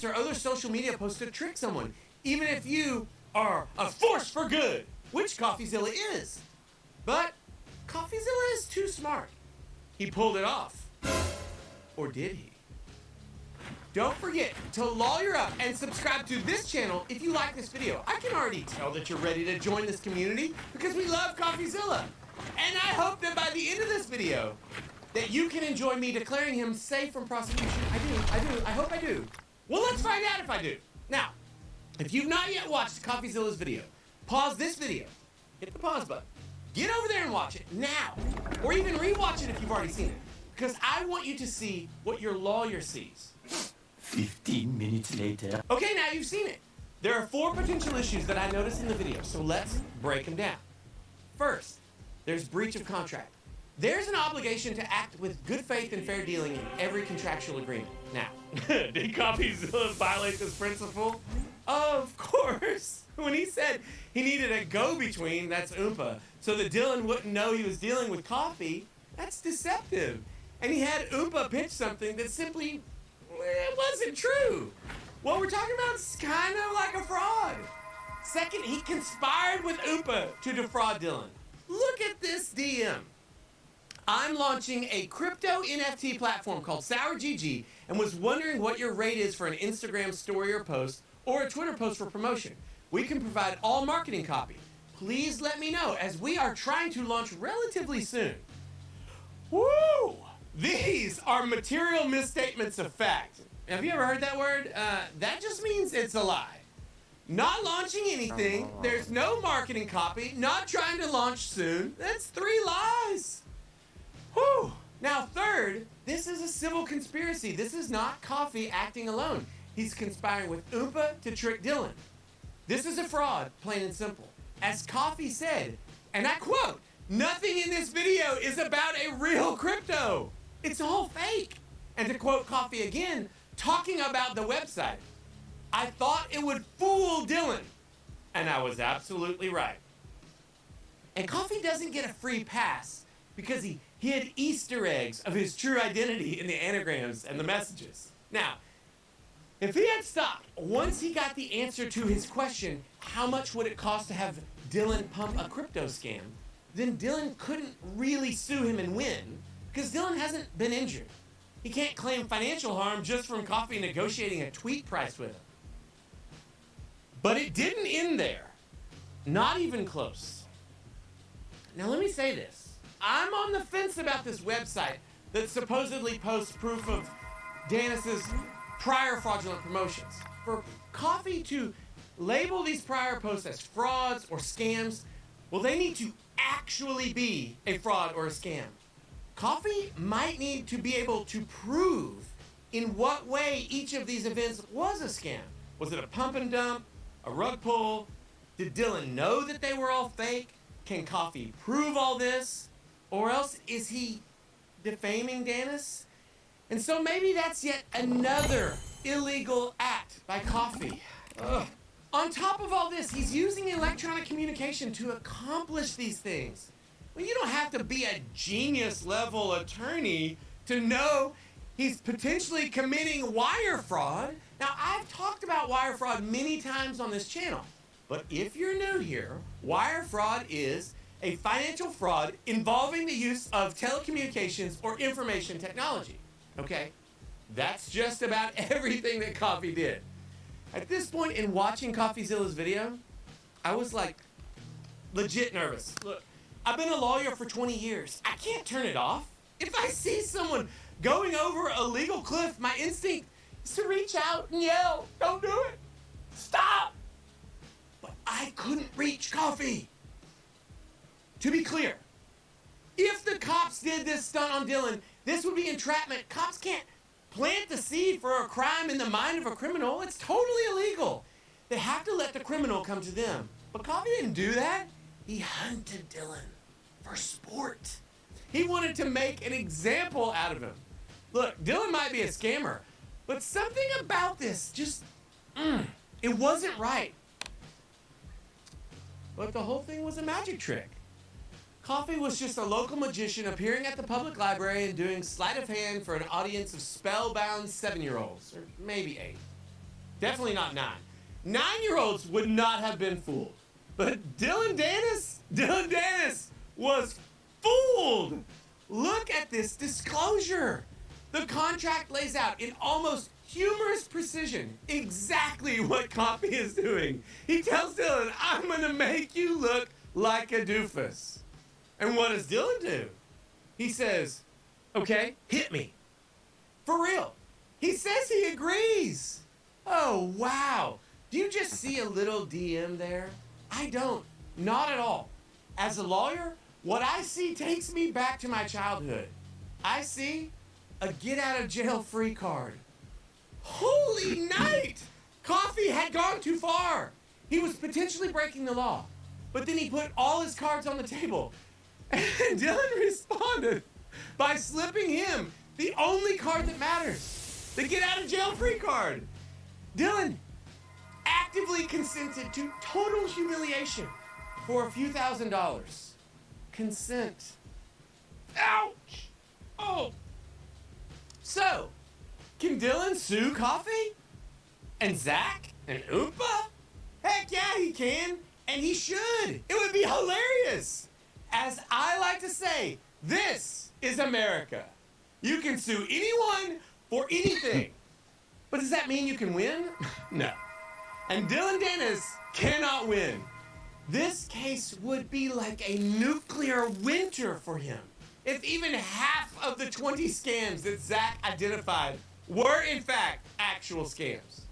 tweets or other social media posts to trick someone, even if you are a force for good, which CoffeeZilla is. But CoffeeZilla is too smart. He pulled it off. Or did he? Don't forget to lawyer up and subscribe to this channel if you like this video. I can already tell that you're ready to join this community because we love CoffeeZilla. And I hope that by the end of this video, that you can enjoy me declaring him safe from prosecution. I hope I do. Well, let's find out if I do. Now, if you've not yet watched CoffeeZilla's video, pause this video, hit the pause button, get over there and watch it now, or even rewatch it if you've already seen it, because I want you to see what your lawyer sees. 15 minutes later. Okay, now you've seen it. There are 4 potential issues that I noticed in the video, so let's break them down. First, there's breach of contract. There's an obligation to act with good faith and fair dealing in every contractual agreement. Now, did CoffeeZilla violate this principle? Of course. When he said he needed a go-between, that's Oompa, so that Dylan wouldn't know he was dealing with coffee, that's deceptive. And he had Oompa pitch something that simply it wasn't true. What we're talking about is kind of like a fraud. Second, he conspired with Oompa to defraud Dylan. Look at this DM. I'm launching a crypto NFT platform called SourGG and was wondering what your rate is for an Instagram story or post or a Twitter post for promotion. We can provide all marketing copy. Please let me know as we are trying to launch relatively soon. Woo! These are material misstatements of fact. Have you ever heard that word? That just means it's a lie. Not launching anything, there's no marketing copy, not trying to launch soon. That's 3 lies. Whew. Now third, this is a civil conspiracy. This is not Coffee acting alone. He's conspiring with Oompa to trick Dylan. This is a fraud, plain and simple. As Coffee said, and I quote, "Nothing in this video is about a real crypto. It's all fake." And to quote Coffee again, talking about the website, "I thought it would fool Dylan, and I was absolutely right." And Coffee doesn't get a free pass because he hid Easter eggs of his true identity in the anagrams and the messages. Now, if he had stopped once he got the answer to his question, how much would it cost to have Dylan pump a crypto scam, then Dylan couldn't really sue him and win because Dylan hasn't been injured. He can't claim financial harm just from Coffee negotiating a tweet price with him. But it didn't end there. Not even close. Now let me say this. I'm on the fence about this website that supposedly posts proof of Dennis's prior fraudulent promotions. For Coffee to label these prior posts as frauds or scams, well, they need to actually be a fraud or a scam. Coffee might need to be able to prove in what way each of these events was a scam. Was it a pump and dump? A rug pull? Did Dylan know that they were all fake? Can Coffee prove all this? Or else is he defaming Dennis? And so maybe that's yet another illegal act by Coffee. Ugh. On top of all this, he's using electronic communication to accomplish these things. Well, you don't have to be a genius level attorney to know he's potentially committing wire fraud. Now, I've talked about wire fraud many times on this channel, but if you're new here, wire fraud is a financial fraud involving the use of telecommunications or information technology, okay? That's just about everything that Coffee did. At this point in watching CoffeeZilla's video, I was like legit nervous. Look, I've been a lawyer for 20 years. I can't turn it off. If I see someone going over a legal cliff, my instinct is to reach out and yell, "Don't do it! Stop!" But I couldn't reach Coffee. To be clear, if the cops did this stunt on Dylan, this would be entrapment. Cops can't plant the seed for a crime in the mind of a criminal. It's totally illegal. They have to let the criminal come to them. But Coffee didn't do that. He hunted Dylan for sport. He wanted to make an example out of him. Look, Dylan might be a scammer, but something about this just, it wasn't right. But the whole thing was a magic trick. Coffee was just a local magician appearing at the public library and doing sleight of hand for an audience of spellbound 7-year-olds, or maybe 8. Definitely not 9. 9-year-olds would not have been fooled. But Dylan Dennis was fooled. Look at this disclosure. The contract lays out in almost humorous precision exactly what Coffee is doing. He tells Dylan, I'm going to make you look like a doofus. And what does Dylan do? He says, okay, hit me. For real. He says he agrees. Oh, wow. Do you just see a little DM there? I don't. Not at all. As a lawyer, what I see takes me back to my childhood. I see a get-out-of-jail-free card. Holy night! Coffee had gone too far. He was potentially breaking the law. But then he put all his cards on the table. And Dylan responded by slipping him the only card that matters. The get-out-of-jail-free card. Dylan actively consented to total humiliation for a few $1,000s. Consent. Ouch! Oh! So, can Dylan sue Coffee? And Zach? And Oompa? Heck yeah, he can. And he should. It would be hilarious. As I like to say, this is America. You can sue anyone for anything. But does that mean you can win? No. And Dylan Dennis cannot win. This case would be like a nuclear winter for him. If even half of the 20 scams that Zach identified were in fact actual scams.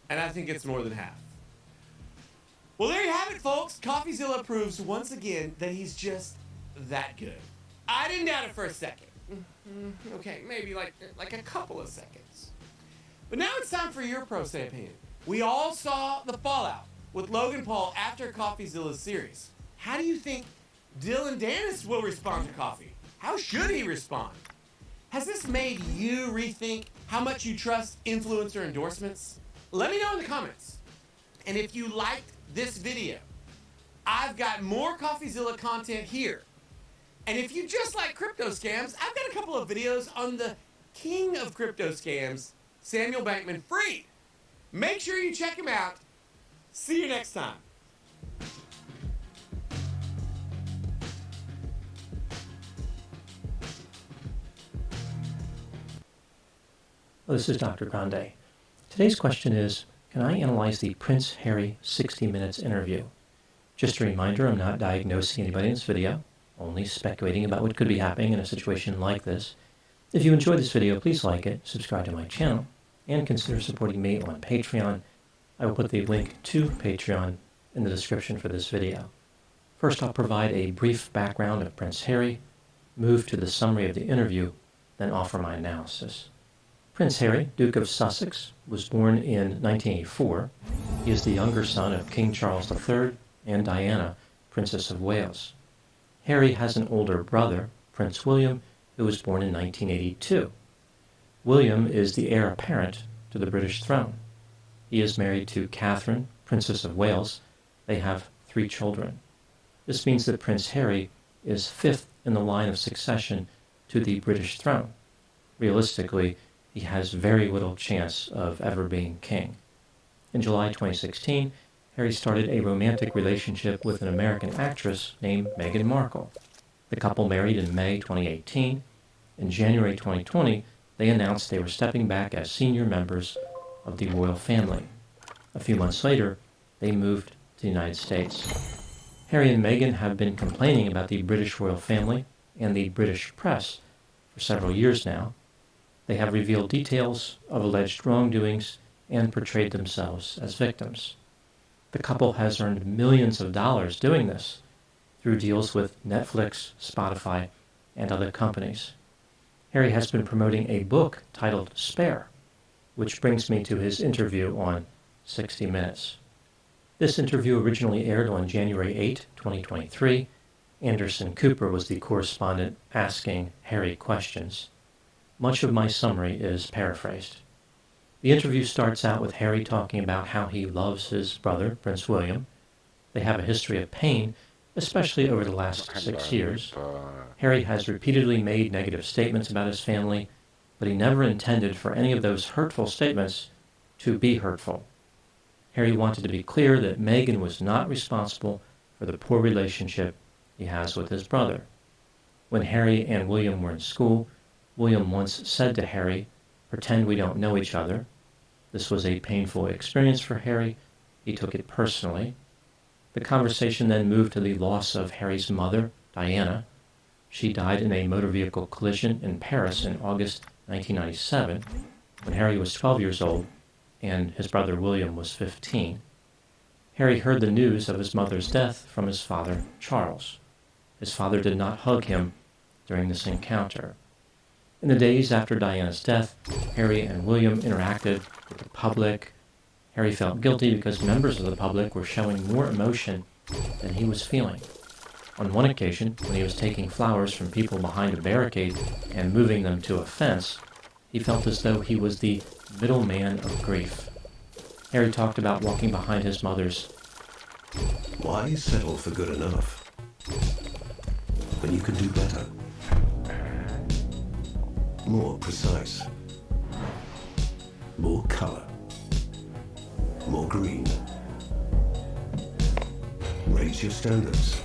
And I think it's more than half. Well, there you have it, folks. CoffeeZilla proves once again that he's just that good. I didn't doubt it for a second. Okay, maybe like a couple of seconds. But now it's time for your pro se opinion. We all saw the fallout with Logan Paul after CoffeeZilla's series. How do you think Dylan Dennis will respond to Coffee? How should he respond? Has this made you rethink how much you trust influencer endorsements? Let me know in the comments. And if you liked this video, I've got more CoffeeZilla content here. And if you just like crypto scams, I've got a couple of videos on the king of crypto scams, Samuel Bankman-Fried. Make sure you check him out. See you next time. Hello, this is Dr. Grande. Today's question is, can I analyze the Prince Harry 60 Minutes interview? Just a reminder, I'm not diagnosing anybody in this video, only speculating about what could be happening in a situation like this. If you enjoyed this video, please like it, subscribe to my channel, and consider supporting me on Patreon. I will put the link to Patreon in the description for this video. First, I'll provide a brief background of Prince Harry, move to the summary of the interview, then offer my analysis. Prince Harry, Duke of Sussex, was born in 1984. He is the younger son of King Charles III and Diana, Princess of Wales. Harry has an older brother, Prince William, who was born in 1982. William is the heir apparent to the British throne. He is married to Catherine, Princess of Wales. They have 3 children. This means that Prince Harry is 5th in the line of succession to the British throne. Realistically, he has very little chance of ever being king. In July 2016, Harry started a romantic relationship with an American actress named Meghan Markle. The couple married in May 2018. In January 2020, they announced they were stepping back as senior members of the royal family. A few months later, they moved to the United States. Harry and Meghan have been complaining about the British royal family and the British press for several years now. They have revealed details of alleged wrongdoings and portrayed themselves as victims. The couple has earned millions of dollars doing this through deals with Netflix, Spotify, and other companies. Harry has been promoting a book titled Spare, which brings me to his interview on 60 Minutes. This interview originally aired on January 8, 2023. Anderson Cooper was the correspondent asking Harry questions. Much of my summary is paraphrased. The interview starts out with Harry talking about how he loves his brother, Prince William. They have a history of pain, especially over the last 6 years. Harry has repeatedly made negative statements about his family, but he never intended for any of those hurtful statements to be hurtful. Harry wanted to be clear that Meghan was not responsible for the poor relationship he has with his brother. When Harry and William were in school, William once said to Harry, "Pretend we don't know each other." This was a painful experience for Harry. He took it personally. The conversation then moved to the loss of Harry's mother, Diana. She died in a motor vehicle collision in Paris in August 1997, when Harry was 12 years old and his brother William was 15. Harry heard the news of his mother's death from his father, Charles. His father did not hug him during this encounter. In the days after Diana's death, Harry and William interacted with the public. Harry felt guilty because members of the public were showing more emotion than he was feeling. On one occasion, when he was taking flowers from people behind a barricade and moving them to a fence, he felt as though he was the middleman of grief. Harry talked about walking behind his mother's. Why settle for good enough when you can do better? More precise. More color. More green. Raise your standards.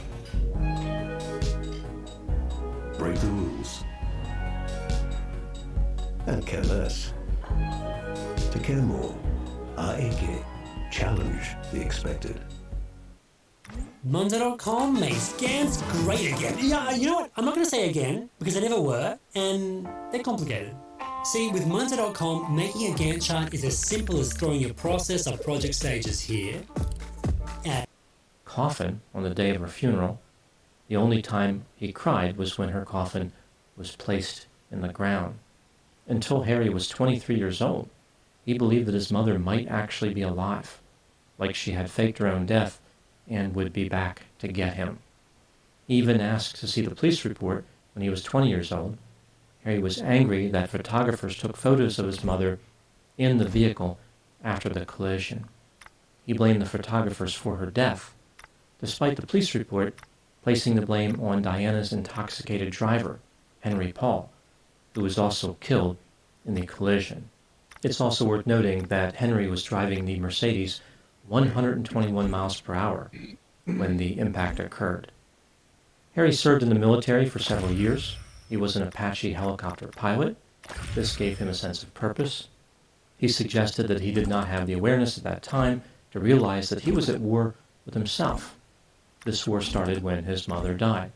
Break the rules. And care less. To care more. AEG. Challenge the expected. Monzo.com made scams great again. Yeah, you know what? I'm not going to say again because they never were, and they're complicated. See, with Monzo.com, making a Gantt chart is as simple as throwing your process or project stages here. Coffin on the day of her funeral. The only time he cried was when her coffin was placed in the ground. Until Harry was 23 years old, he believed that his mother might actually be alive, like she had faked her own death and would be back to get him. He even asked to see the police report when he was 20 years old. Harry was angry that photographers took photos of his mother in the vehicle after the collision. He blamed the photographers for her death, despite the police report placing the blame on Diana's intoxicated driver, Henry Paul, who was also killed in the collision. It's also worth noting that Henry was driving the Mercedes 121 miles per hour when the impact occurred. Harry served in the military for several years. He was an Apache helicopter pilot. This gave him a sense of purpose. He suggested that he did not have the awareness at that time to realize that he was at war with himself. This war started when his mother died.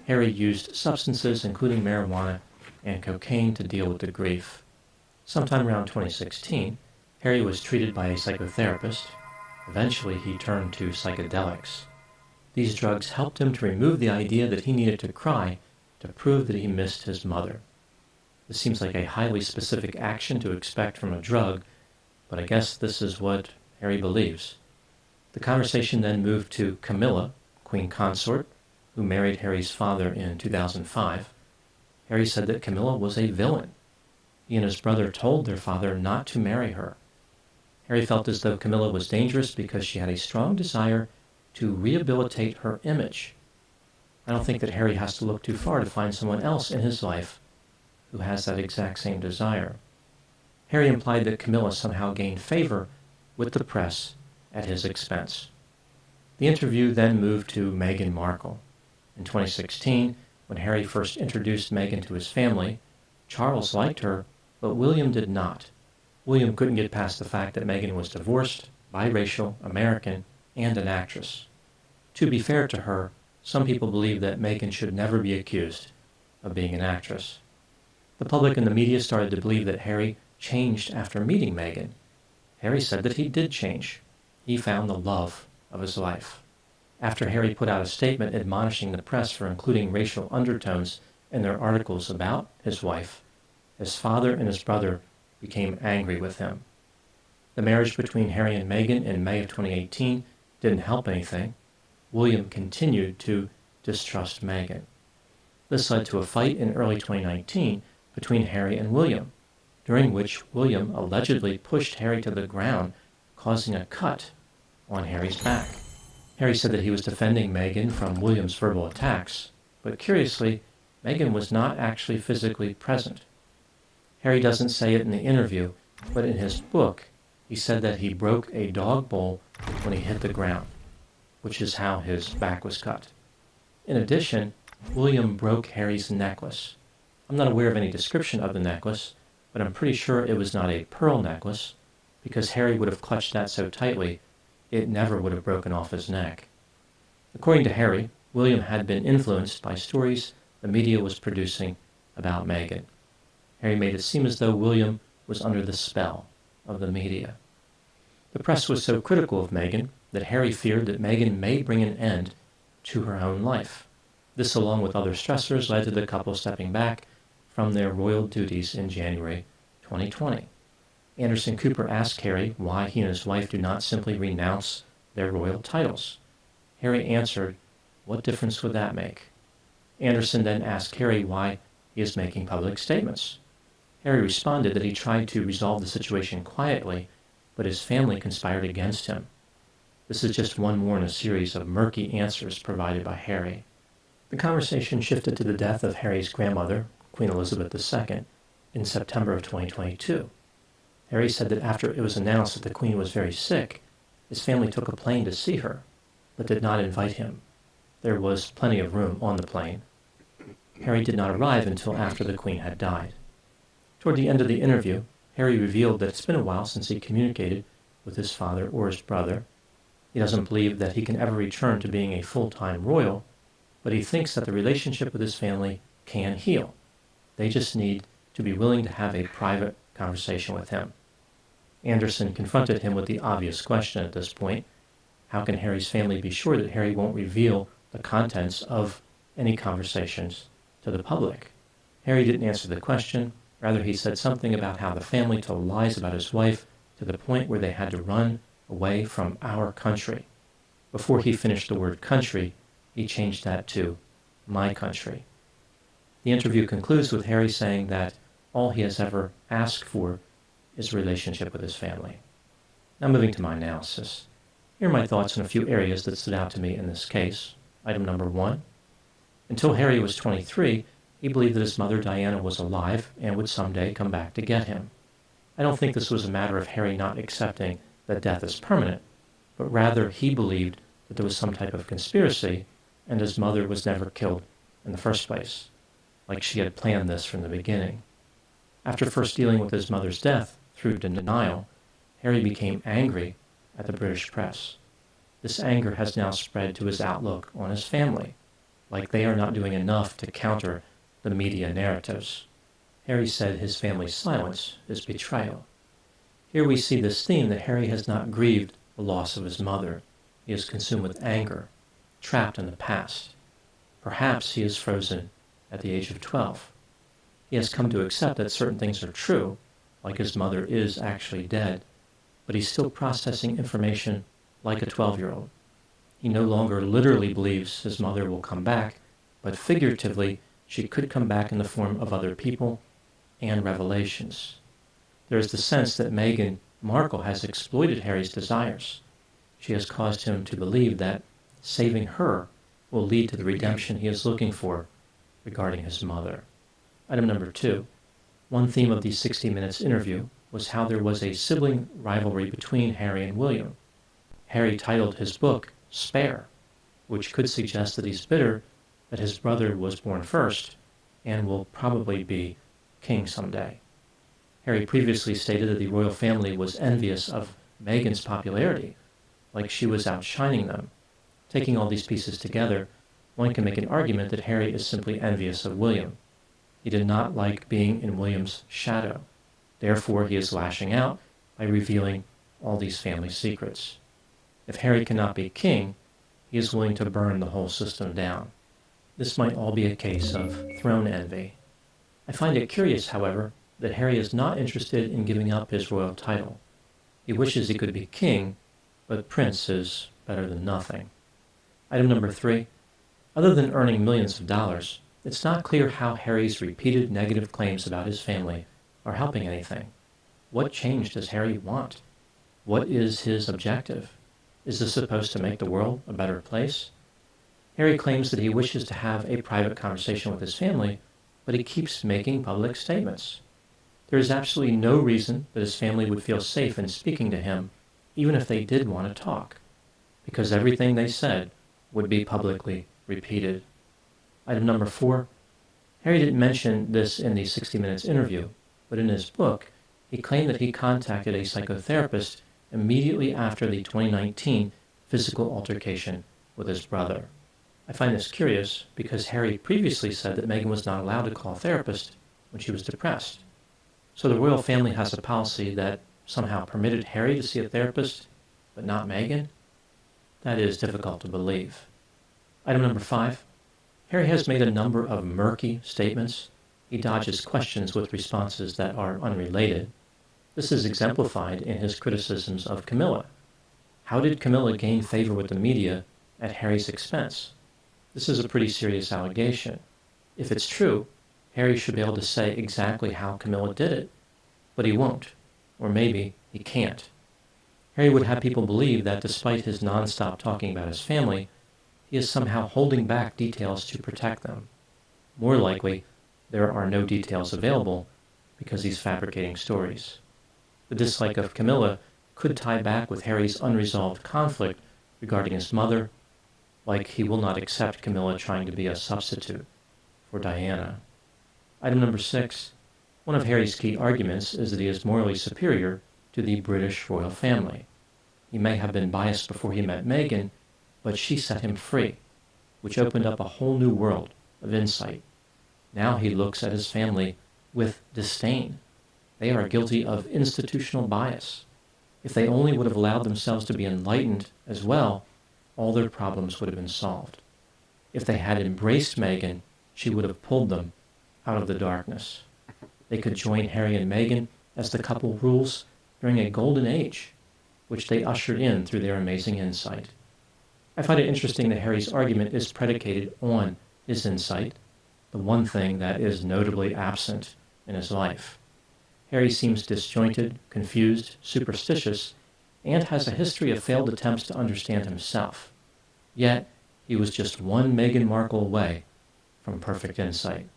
Harry used substances, including marijuana and cocaine, to deal with the grief. Sometime around 2016, Harry was treated by a psychotherapist. Eventually, he turned to psychedelics. These drugs helped him to remove the idea that he needed to cry to prove that he missed his mother. This seems like a highly specific action to expect from a drug, but I guess this is what Harry believes. The conversation then moved to Camilla, Queen Consort, who married Harry's father in 2005. Harry said that Camilla was a villain. He and his brother told their father not to marry her. Harry felt as though Camilla was dangerous because she had a strong desire to rehabilitate her image. I don't think that Harry has to look too far to find someone else in his life who has that exact same desire. Harry implied that Camilla somehow gained favor with the press at his expense. The interview then moved to Meghan Markle. In 2016, when Harry first introduced Meghan to his family, Charles liked her, but William did not. William couldn't get past the fact that Meghan was divorced, biracial, American, and an actress. To be fair to her, some people believe that Meghan should never be accused of being an actress. The public and the media started to believe that Harry changed after meeting Meghan. Harry said that he did change. He found the love of his life. After Harry put out a statement admonishing the press for including racial undertones in their articles about his wife, his father and his brother became angry with him. The marriage between Harry and Meghan in May of 2018 didn't help anything. William continued to distrust Meghan. This led to a fight in early 2019 between Harry and William, during which William allegedly pushed Harry to the ground, causing a cut on Harry's back. Harry said that he was defending Meghan from William's verbal attacks, but curiously, Meghan was not actually physically present. Harry doesn't say it in the interview, but in his book, He said that he broke a dog bowl when he hit the ground, which is how his back was cut. In addition, William broke Harry's necklace. I'm not aware of any description of the necklace, but I'm pretty sure it was not a pearl necklace, because Harry would have clutched that so tightly it never would have broken off his neck. According to Harry, William had been influenced by stories the media was producing about Meghan. Harry made it seem as though William was under the spell of the media. The press was so critical of Meghan that Harry feared that Meghan may bring an end to her own life. This, along with other stressors, led to the couple stepping back from their royal duties in January 2020. Anderson Cooper asked Harry why he and his wife do not simply renounce their royal titles. Harry answered, "What difference would that make?" Anderson then asked Harry why he is making public statements. Harry responded that he tried to resolve the situation quietly, but his family conspired against him. This is just one more in a series of murky answers provided by Harry. The conversation shifted to the death of Harry's grandmother, Queen Elizabeth II, in September of 2022. Harry said that after it was announced that the Queen was very sick, his family took a plane to see her, but did not invite him. There was plenty of room on the plane. Harry did not arrive until after the Queen had died. Toward the end of the interview, Harry revealed that it's been a while since he communicated with his father or his brother. He doesn't believe that he can ever return to being a full-time royal, but he thinks that the relationship with his family can heal. They just need to be willing to have a private conversation with him. Anderson confronted him with the obvious question at this point: how can Harry's family be sure that Harry won't reveal the contents of any conversations to the public? Harry didn't answer the question. Rather, he said something about how the family told lies about his wife to the point where they had to run away from our country. Before he finished the word country, he changed that to my country. The interview concludes with Harry saying that all he has ever asked for is a relationship with his family. Now moving to my analysis. Here are my thoughts on a few areas that stood out to me in this case. Item number 1. Until Harry was 23, he believed that his mother Diana was alive and would someday come back to get him. I don't think this was a matter of Harry not accepting that death is permanent, but rather he believed that there was some type of conspiracy and his mother was never killed in the first place, like she had planned this from the beginning. After first dealing with his mother's death through denial, Harry became angry at the British press. This anger has now spread to his outlook on his family, like they are not doing enough to counter the media narratives. Harry said his family's silence is betrayal. Here we see this theme that Harry has not grieved the loss of his mother. He is consumed with anger, trapped in the past. Perhaps he is frozen at the age of 12. He has come to accept that certain things are true, like his mother is actually dead, but he's still processing information like a 12-year-old. He no longer literally believes his mother will come back, but figuratively, she could come back in the form of other people and revelations. There is the sense that Meghan Markle has exploited Harry's desires. She has caused him to believe that saving her will lead to the redemption he is looking for regarding his mother. Item number 2. One theme of the 60 Minutes interview was how there was a sibling rivalry between Harry and William. Harry titled his book Spare, which could suggest that he's bitter that his brother was born first and will probably be king someday. Harry previously stated that the royal family was envious of Meghan's popularity, like she was outshining them. Taking all these pieces together, one can make an argument that Harry is simply envious of William. He did not like being in William's shadow. Therefore, he is lashing out by revealing all these family secrets. If Harry cannot be king, he is willing to burn the whole system down. This might all be a case of throne envy. I find it curious, however, that Harry is not interested in giving up his royal title. He wishes he could be king, but prince is better than nothing. Item number 3. Other than earning millions of dollars, it's not clear how Harry's repeated negative claims about his family are helping anything. What change does Harry want? What is his objective? Is this supposed to make the world a better place? Harry claims that he wishes to have a private conversation with his family, but he keeps making public statements. There is absolutely no reason that his family would feel safe in speaking to him, even if they did want to talk, because everything they said would be publicly repeated. Item number 4. Harry didn't mention this in the 60 Minutes interview, but in his book, he claimed that he contacted a psychotherapist immediately after the 2019 physical altercation with his brother. I find this curious because Harry previously said that Meghan was not allowed to call a therapist when she was depressed. So the royal family has a policy that somehow permitted Harry to see a therapist, but not Meghan? That is difficult to believe. Item number 5. Harry has made a number of murky statements. He dodges questions with responses that are unrelated. This is exemplified in his criticisms of Camilla. How did Camilla gain favor with the media at Harry's expense? This is a pretty serious allegation. If it's true, Harry should be able to say exactly how Camilla did it, but he won't, or maybe he can't. Harry would have people believe that despite his nonstop talking about his family, he is somehow holding back details to protect them. More likely, there are no details available because he's fabricating stories. The dislike of Camilla could tie back with Harry's unresolved conflict regarding his mother, like he will not accept Camilla trying to be a substitute for Diana. Item number 6. One of Harry's key arguments is that he is morally superior to the British royal family. He may have been biased before he met Meghan, but she set him free, which opened up a whole new world of insight. Now he looks at his family with disdain. They are guilty of institutional bias. If they only would have allowed themselves to be enlightened as well, all their problems would have been solved. If they had embraced Meghan, she would have pulled them out of the darkness. They could join Harry and Meghan as the couple rules during a golden age, which they ushered in through their amazing insight. I find it interesting that Harry's argument is predicated on his insight, the one thing that is notably absent in his life. Harry seems disjointed, confused, superstitious, and has a history of failed attempts to understand himself. Yet, he was just one Meghan Markle away from perfect insight.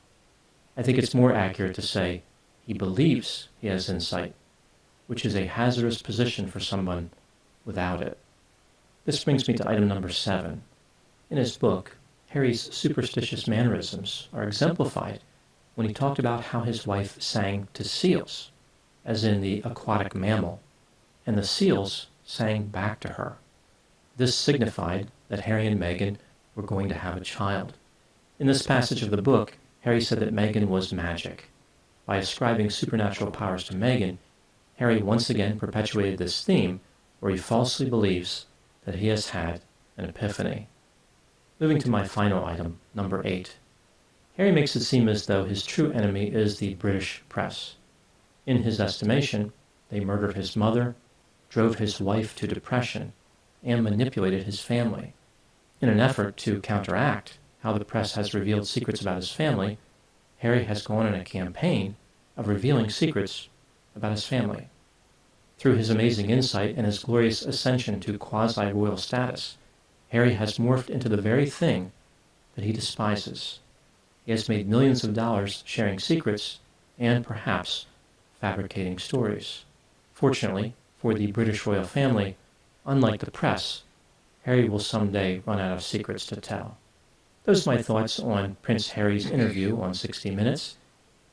I think it's more accurate to say he believes he has insight, which is a hazardous position for someone without it. This brings me to item number 7. In his book, Harry's superstitious mannerisms are exemplified when he talked about how his wife sang to seals, as in the aquatic mammal, and the seals sang back to her. This signified that Harry and Meghan were going to have a child. In this passage of the book, Harry said that Meghan was magic. By ascribing supernatural powers to Meghan, Harry once again perpetuated this theme where he falsely believes that he has had an epiphany. Moving to my final item, number 8. Harry makes it seem as though his true enemy is the British press. In his estimation, they murdered his mother, drove his wife to depression, and manipulated his family. In an effort to counteract how the press has revealed secrets about his family, Harry has gone on a campaign of revealing secrets about his family. Through his amazing insight and his glorious ascension to quasi-royal status, Harry has morphed into the very thing that he despises. He has made millions of dollars sharing secrets and, perhaps, fabricating stories. Fortunately, for the British royal family, unlike the press, Harry will someday run out of secrets to tell. Those are my thoughts on Prince Harry's interview on 60 Minutes.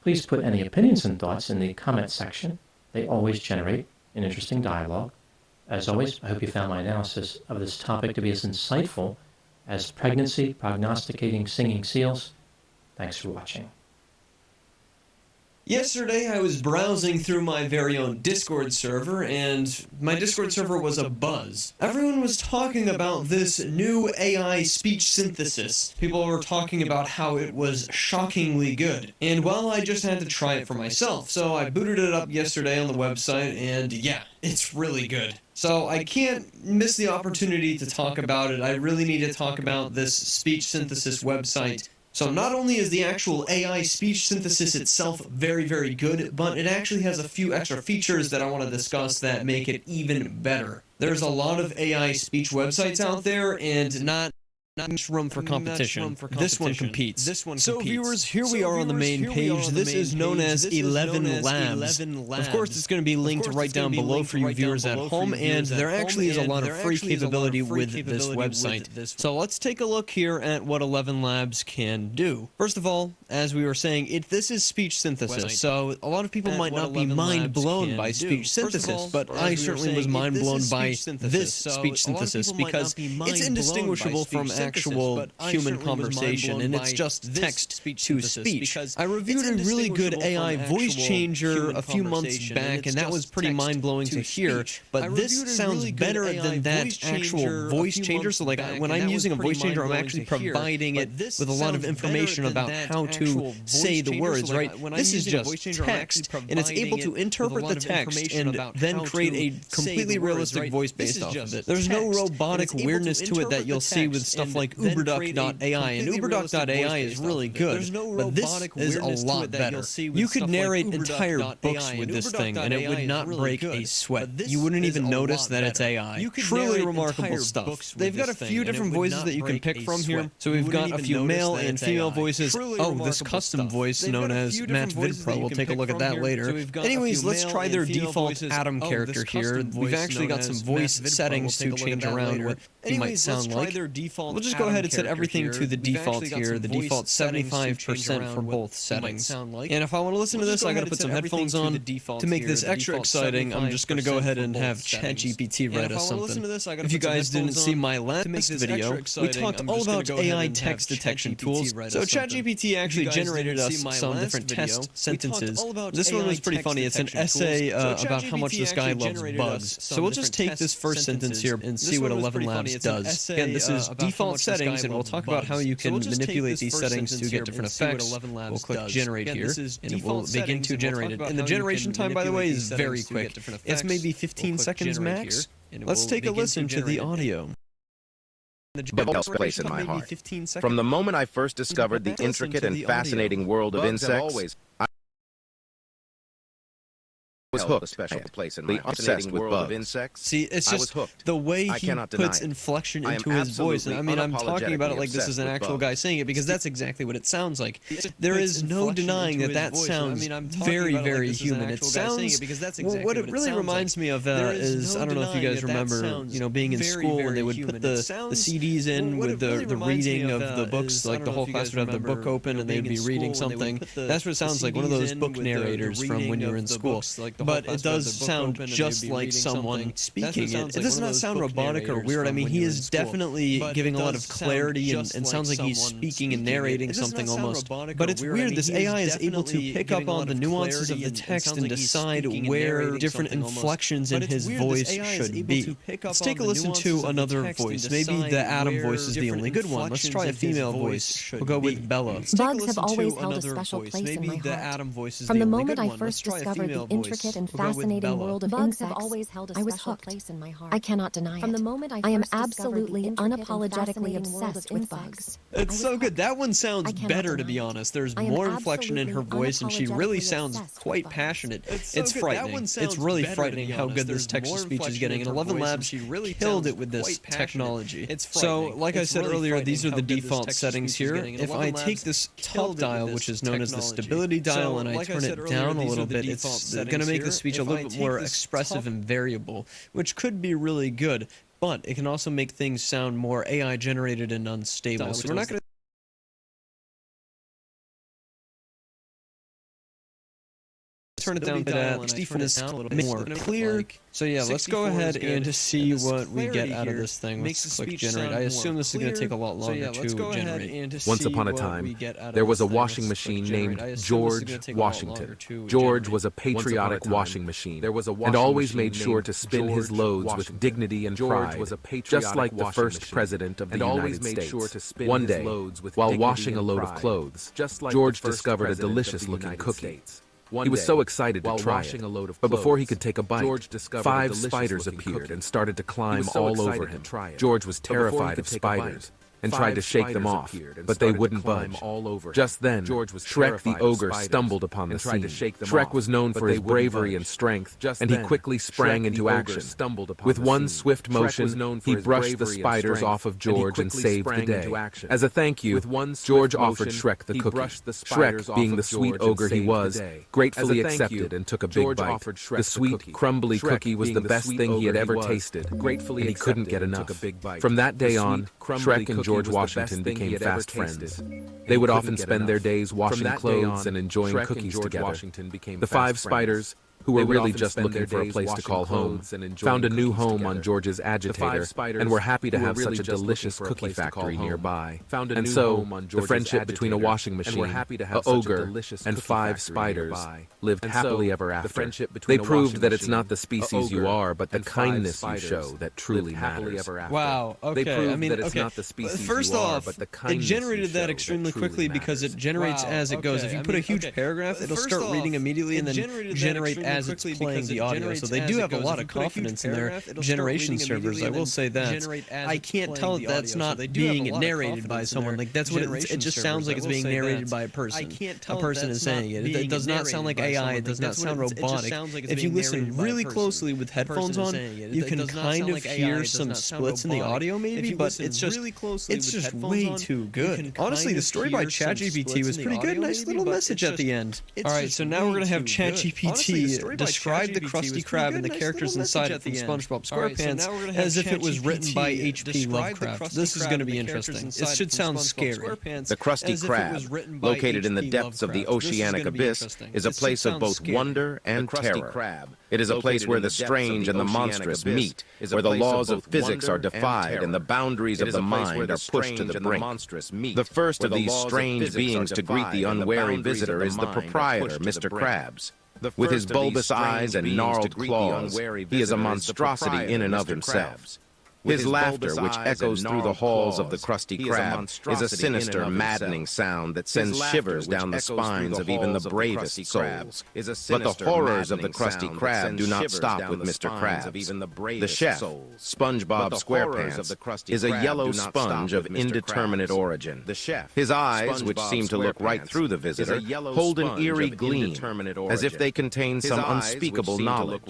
Please put any opinions and thoughts in the comment section. They always generate an interesting dialogue. As always, I hope you found my analysis of this topic to be as insightful as pregnancy prognosticating singing seals. Thanks for watching. Yesterday, I was browsing through my very own Discord server, and my Discord server was abuzz. Everyone was talking about this new AI speech synthesis. People were talking about how it was shockingly good. And well, I just had to try it for myself, so I booted it up yesterday on the website, and yeah, it's really good. So I can't miss the opportunity to talk about it. I really need to talk about this speech synthesis website. So not only is the actual AI speech synthesis itself very, very good, but it actually has a few extra features that I want to discuss that make it even better. There's a lot of AI speech websites out there, and not Not room for competition. This one competes. So viewers, here we are on the main page. This is known as 11 Labs. Of course, it's going to be linked right down below for you viewers at home, and there actually is a lot of free capability with this website. So let's take a look here at what 11 Labs can do. First of all, as we were saying, this is speech synthesis, so a lot of people might not be mind blown by speech synthesis, but I certainly was mind blown by this speech synthesis because it's indistinguishable from actual human conversation, and it's just text to speech. I reviewed a really good AI voice changer a few months back, and that was pretty mind-blowing to hear, but this sounds better than that actual voice changer. So like when I'm using a voice changer, I'm actually providing it with a lot of information about how to say the words, right? This is just text, and it's able to interpret the text and then create a completely realistic voice based off of it. There's no robotic weirdness to it that you'll see with stuff like uberduck.ai, and uberduck.ai is really good, but this is a lot better. You could narrate entire books with this thing, and it would not break a sweat. You wouldn't even notice that it's AI. Truly remarkable stuff. They've got a few different voices that you can pick from here. So we've got a few male and female voices. Oh, this custom voice known as Matt VidPro. We'll take a look at that later. Anyways, let's try their default Adam character here. We've actually got some voice settings to change around what he might sound like. We'll just go ahead and set everything to the default here. The default 75% for both settings. And if I want to listen to this, I gotta put some headphones on. To make this extra exciting, I'm just gonna go ahead and have ChatGPT write us something. If you guys didn't see my last video, we talked all about AI text detection tools. So ChatGPT actually generated us some different test sentences. This one was pretty funny. It's an essay about how much this guy loves bugs. So we'll just take this first sentence here and see what 11 Labs does. Again, this is default settings, and we'll talk about how you can manipulate these settings to get different effects. We'll click generate here, and it will begin to generate it. And the generation time, by the way, is very quick. It's maybe 15 seconds max. Let's take a listen to the audio. Bugs place in my heart. From the moment I first discovered the intricate and fascinating world of insects, I was hooked. A special place in my heart. Obsessed with bugs. See, it's just the way he puts inflection into his voice. I mean, I'm talking about it like this is an actual guy saying it because that's exactly what it sounds like. There is no denying that that sounds very, very human. It sounds, what it really reminds me of is, I don't know if you guys remember, you know, being in school when they would put the CDs in with the reading of the books, like the whole class would have the book open and they'd be reading something. That's what it sounds like, one of those book narrators from when you were in school. But it does sound just like someone speaking it. It does not sound robotic or weird. I mean, he is definitely giving a lot of clarity and sounds like he's speaking and narrating something almost. But it's weird. This AI is able to pick up on the nuances of the text and decide where different inflections in his voice should be. Let's take a listen to another voice. Maybe the Adam voice is the only good one. Let's try a female voice. We'll go with Bella. Bugs have always held a special place in my heart. From the moment I first discovered the intricate and fascinating world of insects, I was hooked. I cannot deny it. From the moment I am absolutely unapologetically obsessed with bugs. It's so good. That one sounds better, to be honest. There's more inflection in her voice, and she really sounds quite passionate. It's frightening. It's really frightening how good this text-to-speech is getting, and 11 Labs killed it with this technology. So, like I said earlier, these are the default settings here. If I take this top dial, which is known as the stability dial, and I turn it down a little bit, it's going to make the speech a little bit more expressive and variable, which could be really good, but it can also make things sound more AI generated and unstable. So we're not going to turn it down to that 60 for this a little bit more clear. So yeah, let's go ahead and just see what we get out of this thing. Let's click generate. I assume this is going to take a lot longer to generate. Once upon a time, there was a washing machine named George Washington. George was a patriotic washing machine and always made sure to spin his loads with dignity and pride, just like the first president of the United States. One day, while washing a load of clothes, George discovered a delicious-looking cookie. He was so excited to try it, but before he could take a bite, 5 spiders appeared and started to climb all over him. George was terrified of spiders, and tried to shake them off, but they wouldn't budge. Just then, Shrek the ogre stumbled upon the scene. Shrek was known for his bravery and strength, and he quickly sprang into action. With one swift motion, he brushed the spiders off of George and saved the day. As a thank you, George offered Shrek the cookie. Shrek, being the sweet ogre he was, gratefully accepted and took a big bite. The sweet, crumbly cookie was the best thing he had ever tasted, and he couldn't get enough. From that day on, Shrek and George Washington became fast friends. They would often spend their days washing clothes and enjoying cookies together. The 5 spiders, who were really just looking for a place to call home, found a new home on George's agitator and were happy to have such a delicious cookie factory nearby. And so, the friendship between a washing machine, an ogre, and 5 spiders lived happily ever after. They proved that it's not the species you are, but the kindness you show that truly matters. Wow, okay. They proved I mean, that it's okay. not the species First you are, off, but the it kindness generated you that show extremely truly quickly because it matters. generates as it goes. If you put a huge paragraph, it'll start reading immediately and then generate as it's playing the audio. So they do have a lot of confidence in their generation servers. I will say that. I can't tell that that's not being narrated by someone. Like that's what it just sounds like it's being narrated by a person. A person is saying it. It does not sound like AI. It does not sound robotic. If you listen really closely with headphones on, you can kind of hear some splits in the audio maybe, but it's just way too good. Honestly, the story by ChatGPT was pretty good. Nice little message at the end. All right, so now we're gonna have ChatGPT describe the Krusty Krab and the characters inside it from SpongeBob SquarePants as if it was written by H.P. Lovecraft. This is going to be interesting. It should sound scary. The Krusty Krab, located in the depths of the oceanic abyss, is a place of both wonder and terror. It is a place where the strange and the monstrous meet, where the laws of physics are defied and the boundaries of the mind are pushed to the brink. The first of these strange beings to greet the unwary visitor is the proprietor, Mr. Krabs. With his bulbous eyes and gnarled claws, he is a monstrosity in and of himself. His laughter, which echoes through the halls of the Krusty Krab, is a sinister, maddening sound that sends shivers down the spines of even the bravest souls. But the horrors of the Krusty Krab do not stop with Mr. Krabs. The chef, SpongeBob SquarePants, is a yellow sponge of indeterminate origin. His eyes, which seem to look right through the visitor, hold an eerie gleam, as if they contain some unspeakable knowledge.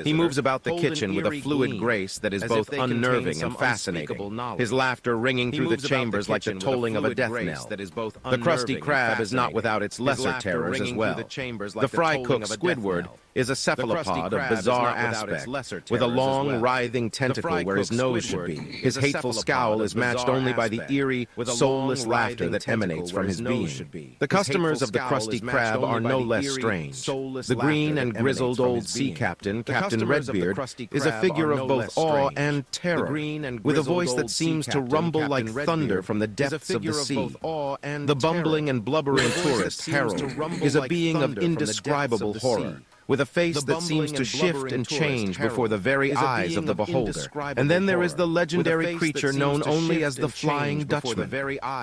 He moves about the kitchen with a fluid grace that is both unnerving and fascinating, his laughter ringing through the chambers like the tolling of a death knell. The Krusty Krab is not without its lesser terrors as well. The fry cook Squidward is a cephalopod of bizarre aspect, with a long, writhing tentacle where his nose should be. His hateful scowl is matched only by the eerie, soulless laughter that emanates from his being. The customers of the Krusty Krab are no less strange. The green and grizzled old sea captain, Captain Redbeard, is a figure of both awe and terror, with a voice that seems to rumble like thunder from the depths of the sea. The bumbling and blubbering tourist, Harold, is a being of indescribable horror, with a face that seems to shift and change before the very eyes of the beholder. And then there is the legendary creature known only as the Flying Dutchman.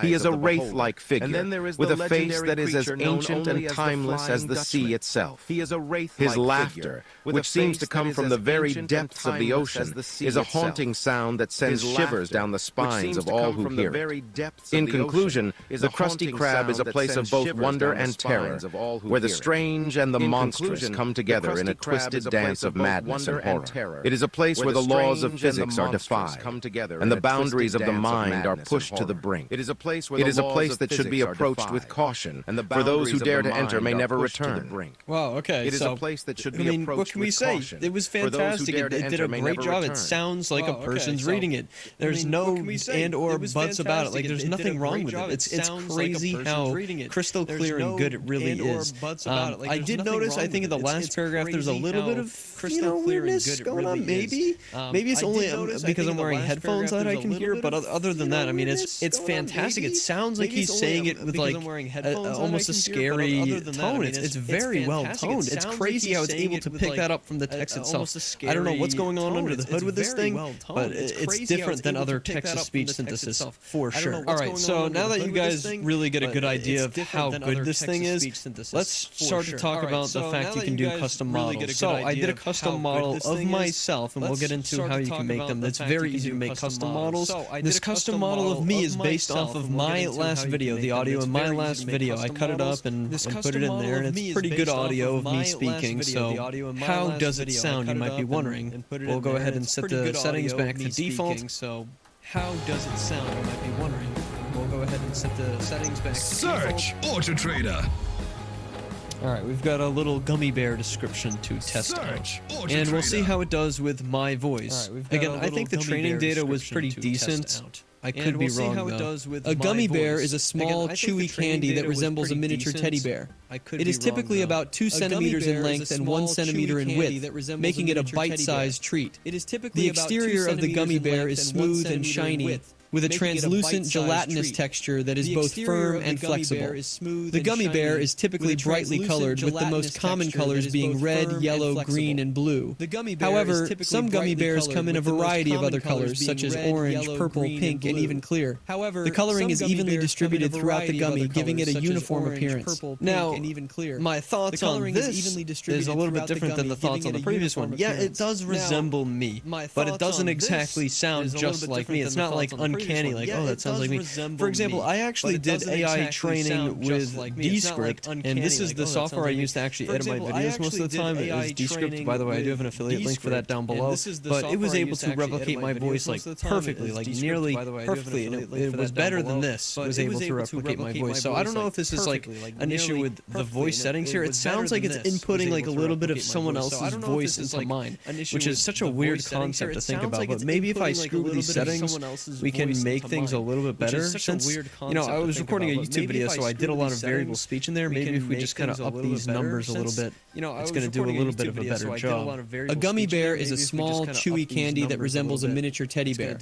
He is a wraith-like figure, with a face that is as ancient and timeless as the sea itself. His laughter, which seems to come from the very depths of the ocean, is a haunting sound that sends shivers down the spines of all who hear it. In conclusion, the Krusty Krab is a place of both wonder and terror, where the strange and the monstrous come together in a twisted dance of madness and horror. It is a place where the laws of physics are defied, and the boundaries of the mind are pushed to the brink. It is a place that should be approached with caution, for those who dare to enter may never return. Wow, okay. It is a place that should be approached with caution. It was fantastic. It did a great job. It sounds like a person's reading it. There's no and or buts about it. Like there's nothing wrong with it. It's crazy how crystal clear and good it really is. I did notice, I think in the last paragraph there's a little bit of weirdness going on. Maybe it's only because I'm wearing headphones that I can hear, but other than that, I mean, it's fantastic. It sounds like he's saying it with like almost a scary tone. It's very well toned. It's crazy how it's able to pick that up from the text itself. I don't know what's going on under the hood with this thing, but it's different than other text-to-speech synthesis for sure. All right, so now that you guys really get a good idea of how good this thing is, let's start to talk about the fact you can do custom models. So I did a custom model of myself, and we'll get into how you can make them. It's very easy to make custom models. This custom model of me is based off of my last video, the audio in my last video. I cut it up and put it in there, and it's pretty good audio of me speaking. So how does it sound, you might be wondering. We'll go ahead and set the settings back to default. So how does it sound, you might be wondering. We'll go ahead and set the settings back to Search Auto Trader. Alright, we've got a little gummy bear description to test out. And we'll see how it does with my voice. Again, I think the training data was pretty decent. I could be wrong, though. A gummy bear is a small, chewy candy that resembles a miniature teddy bear. It is typically about 2 centimeters in length and 1 centimeter in width, making it a bite-sized treat. The exterior of the gummy bear is smooth and shiny, with a translucent, gelatinous texture that is both firm and flexible. The gummy bear is typically brightly colored, with the most common colors being red, yellow, green, and blue. However, some gummy bears come in a variety of other colors, such as orange, purple, pink, and even clear. The coloring is evenly distributed throughout the gummy, giving it a uniform appearance. Now, my thoughts on this is a little bit different than the thoughts on the previous one. Yeah, it does resemble me, but it doesn't exactly sound just like me. It's not like uncanny, like, oh, that sounds like me. For example, I actually did AI training with Descript, and this is the software I use to actually edit my videos most of the time. It is Descript. By the way, I do have an affiliate link for that down below. But it was able to replicate my voice like perfectly, like nearly perfectly, and it was better than this. It was able to replicate my voice. So I don't know if this is like an issue with the voice settings here. It sounds like it's inputting like a little bit of someone else's voice into mine, which is such a weird concept to think about. But maybe if I screw with these settings, we can make things a little bit better. Since, you know, I was recording a YouTube video, so I did a lot of variable speech in there. Maybe if we just kind of up these numbers a little bit, it's going to do a little bit of a better job. A gummy bear is a small, chewy candy that resembles a miniature teddy bear.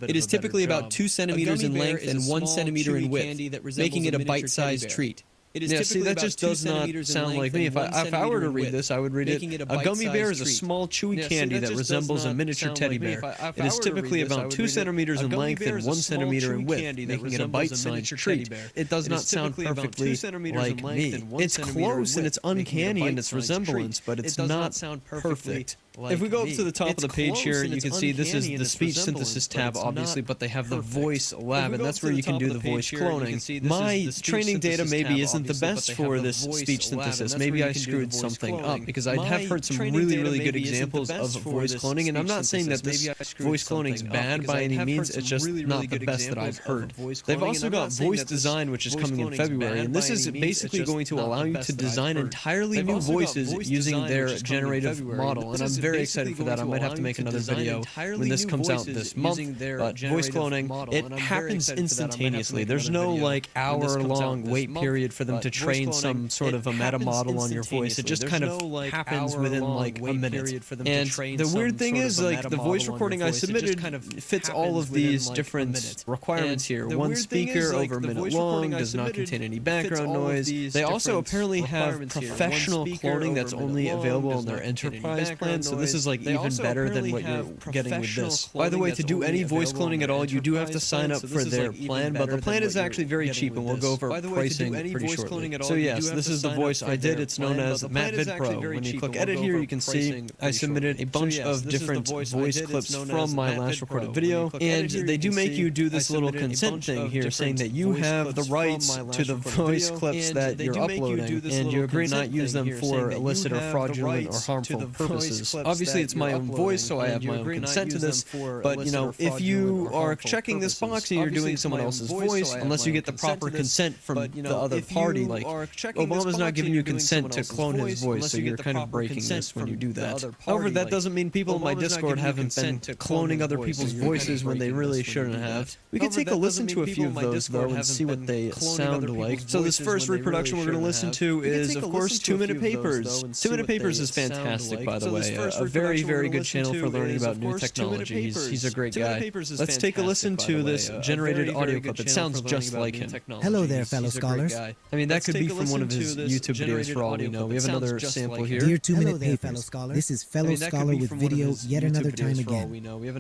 It is typically about 2 centimeters in length and 1 centimeter in width, making it a bite-sized treat. Yeah, see, that just does not sound like me. If I were to read this, I would read it. A gummy bear is a small, chewy candy that resembles a miniature teddy bear. It is typically about 2 centimeters in length and 1 centimeter in width, making it a bite-sized treat. It does not sound perfectly like me. It's close and it's uncanny in its resemblance, but it's not perfect. If we go up to the top of the page here, you can see this is the speech synthesis tab, obviously, but they have the voice lab, and that's where you can do the voice cloning. My training data maybe isn't the best for this speech synthesis. Maybe I screwed something up, because I have heard some really, really good examples of voice cloning, and I'm not saying that this voice cloning is bad by any means, it's just not the best that I've heard. They've also got voice design, which is coming in February, and this is basically going to allow you to design entirely new voices using their generative model, and I'm very excited for that. I might have to make another video when this comes out this month. But voice cloning, it happens instantaneously. There's no like hour-long wait period for them to train some sort of a meta model on your voice. It just kind of happens within like a minute. And the weird thing is, like, the voice recording I submitted fits all of these different requirements here. One speaker over a minute long, does not contain any background noise. They also apparently have professional cloning that's only available on their enterprise plan. So this is like even better than what you're getting with this. By the way, to do any voice cloning at all, you do have to sign up for their plan, but the plan is actually very cheap, and we'll go over pricing pretty shortly. So yes, this is the voice I did. It's known as MatVid Pro. When you click edit here, you can see I submitted a bunch of different voice clips from my last recorded video, and they do make you do this little consent thing here, saying that you have the rights to the voice clips that you're uploading, and you agree not use them for illicit or fraudulent or harmful purposes. Obviously, it's my own voice, so I have my own consent to this, but, you know, if you are checking this box and you're doing someone else's voice, unless you get the proper consent from the other party, like, Obama's not giving you consent to clone his voice, so you're kind of breaking this when you do that. However, that doesn't mean people in my Discord haven't been cloning other people's voices when they really shouldn't have. We can take a listen to a few of those, though, and see what they sound like. So this first reproduction we're going to listen to is, of course, 2 Minute Papers. 2 Minute Papers is fantastic, by the way. A very, very good channel for learning about new technology. He's a great guy. Let's take a listen to this generated audio clip. It sounds just like him. Hello there, fellow scholars. I mean, that could be from one of his YouTube videos for all we know. We have another sample here. Dear 2 Minute Papers, this is fellow scholar with video yet another time again.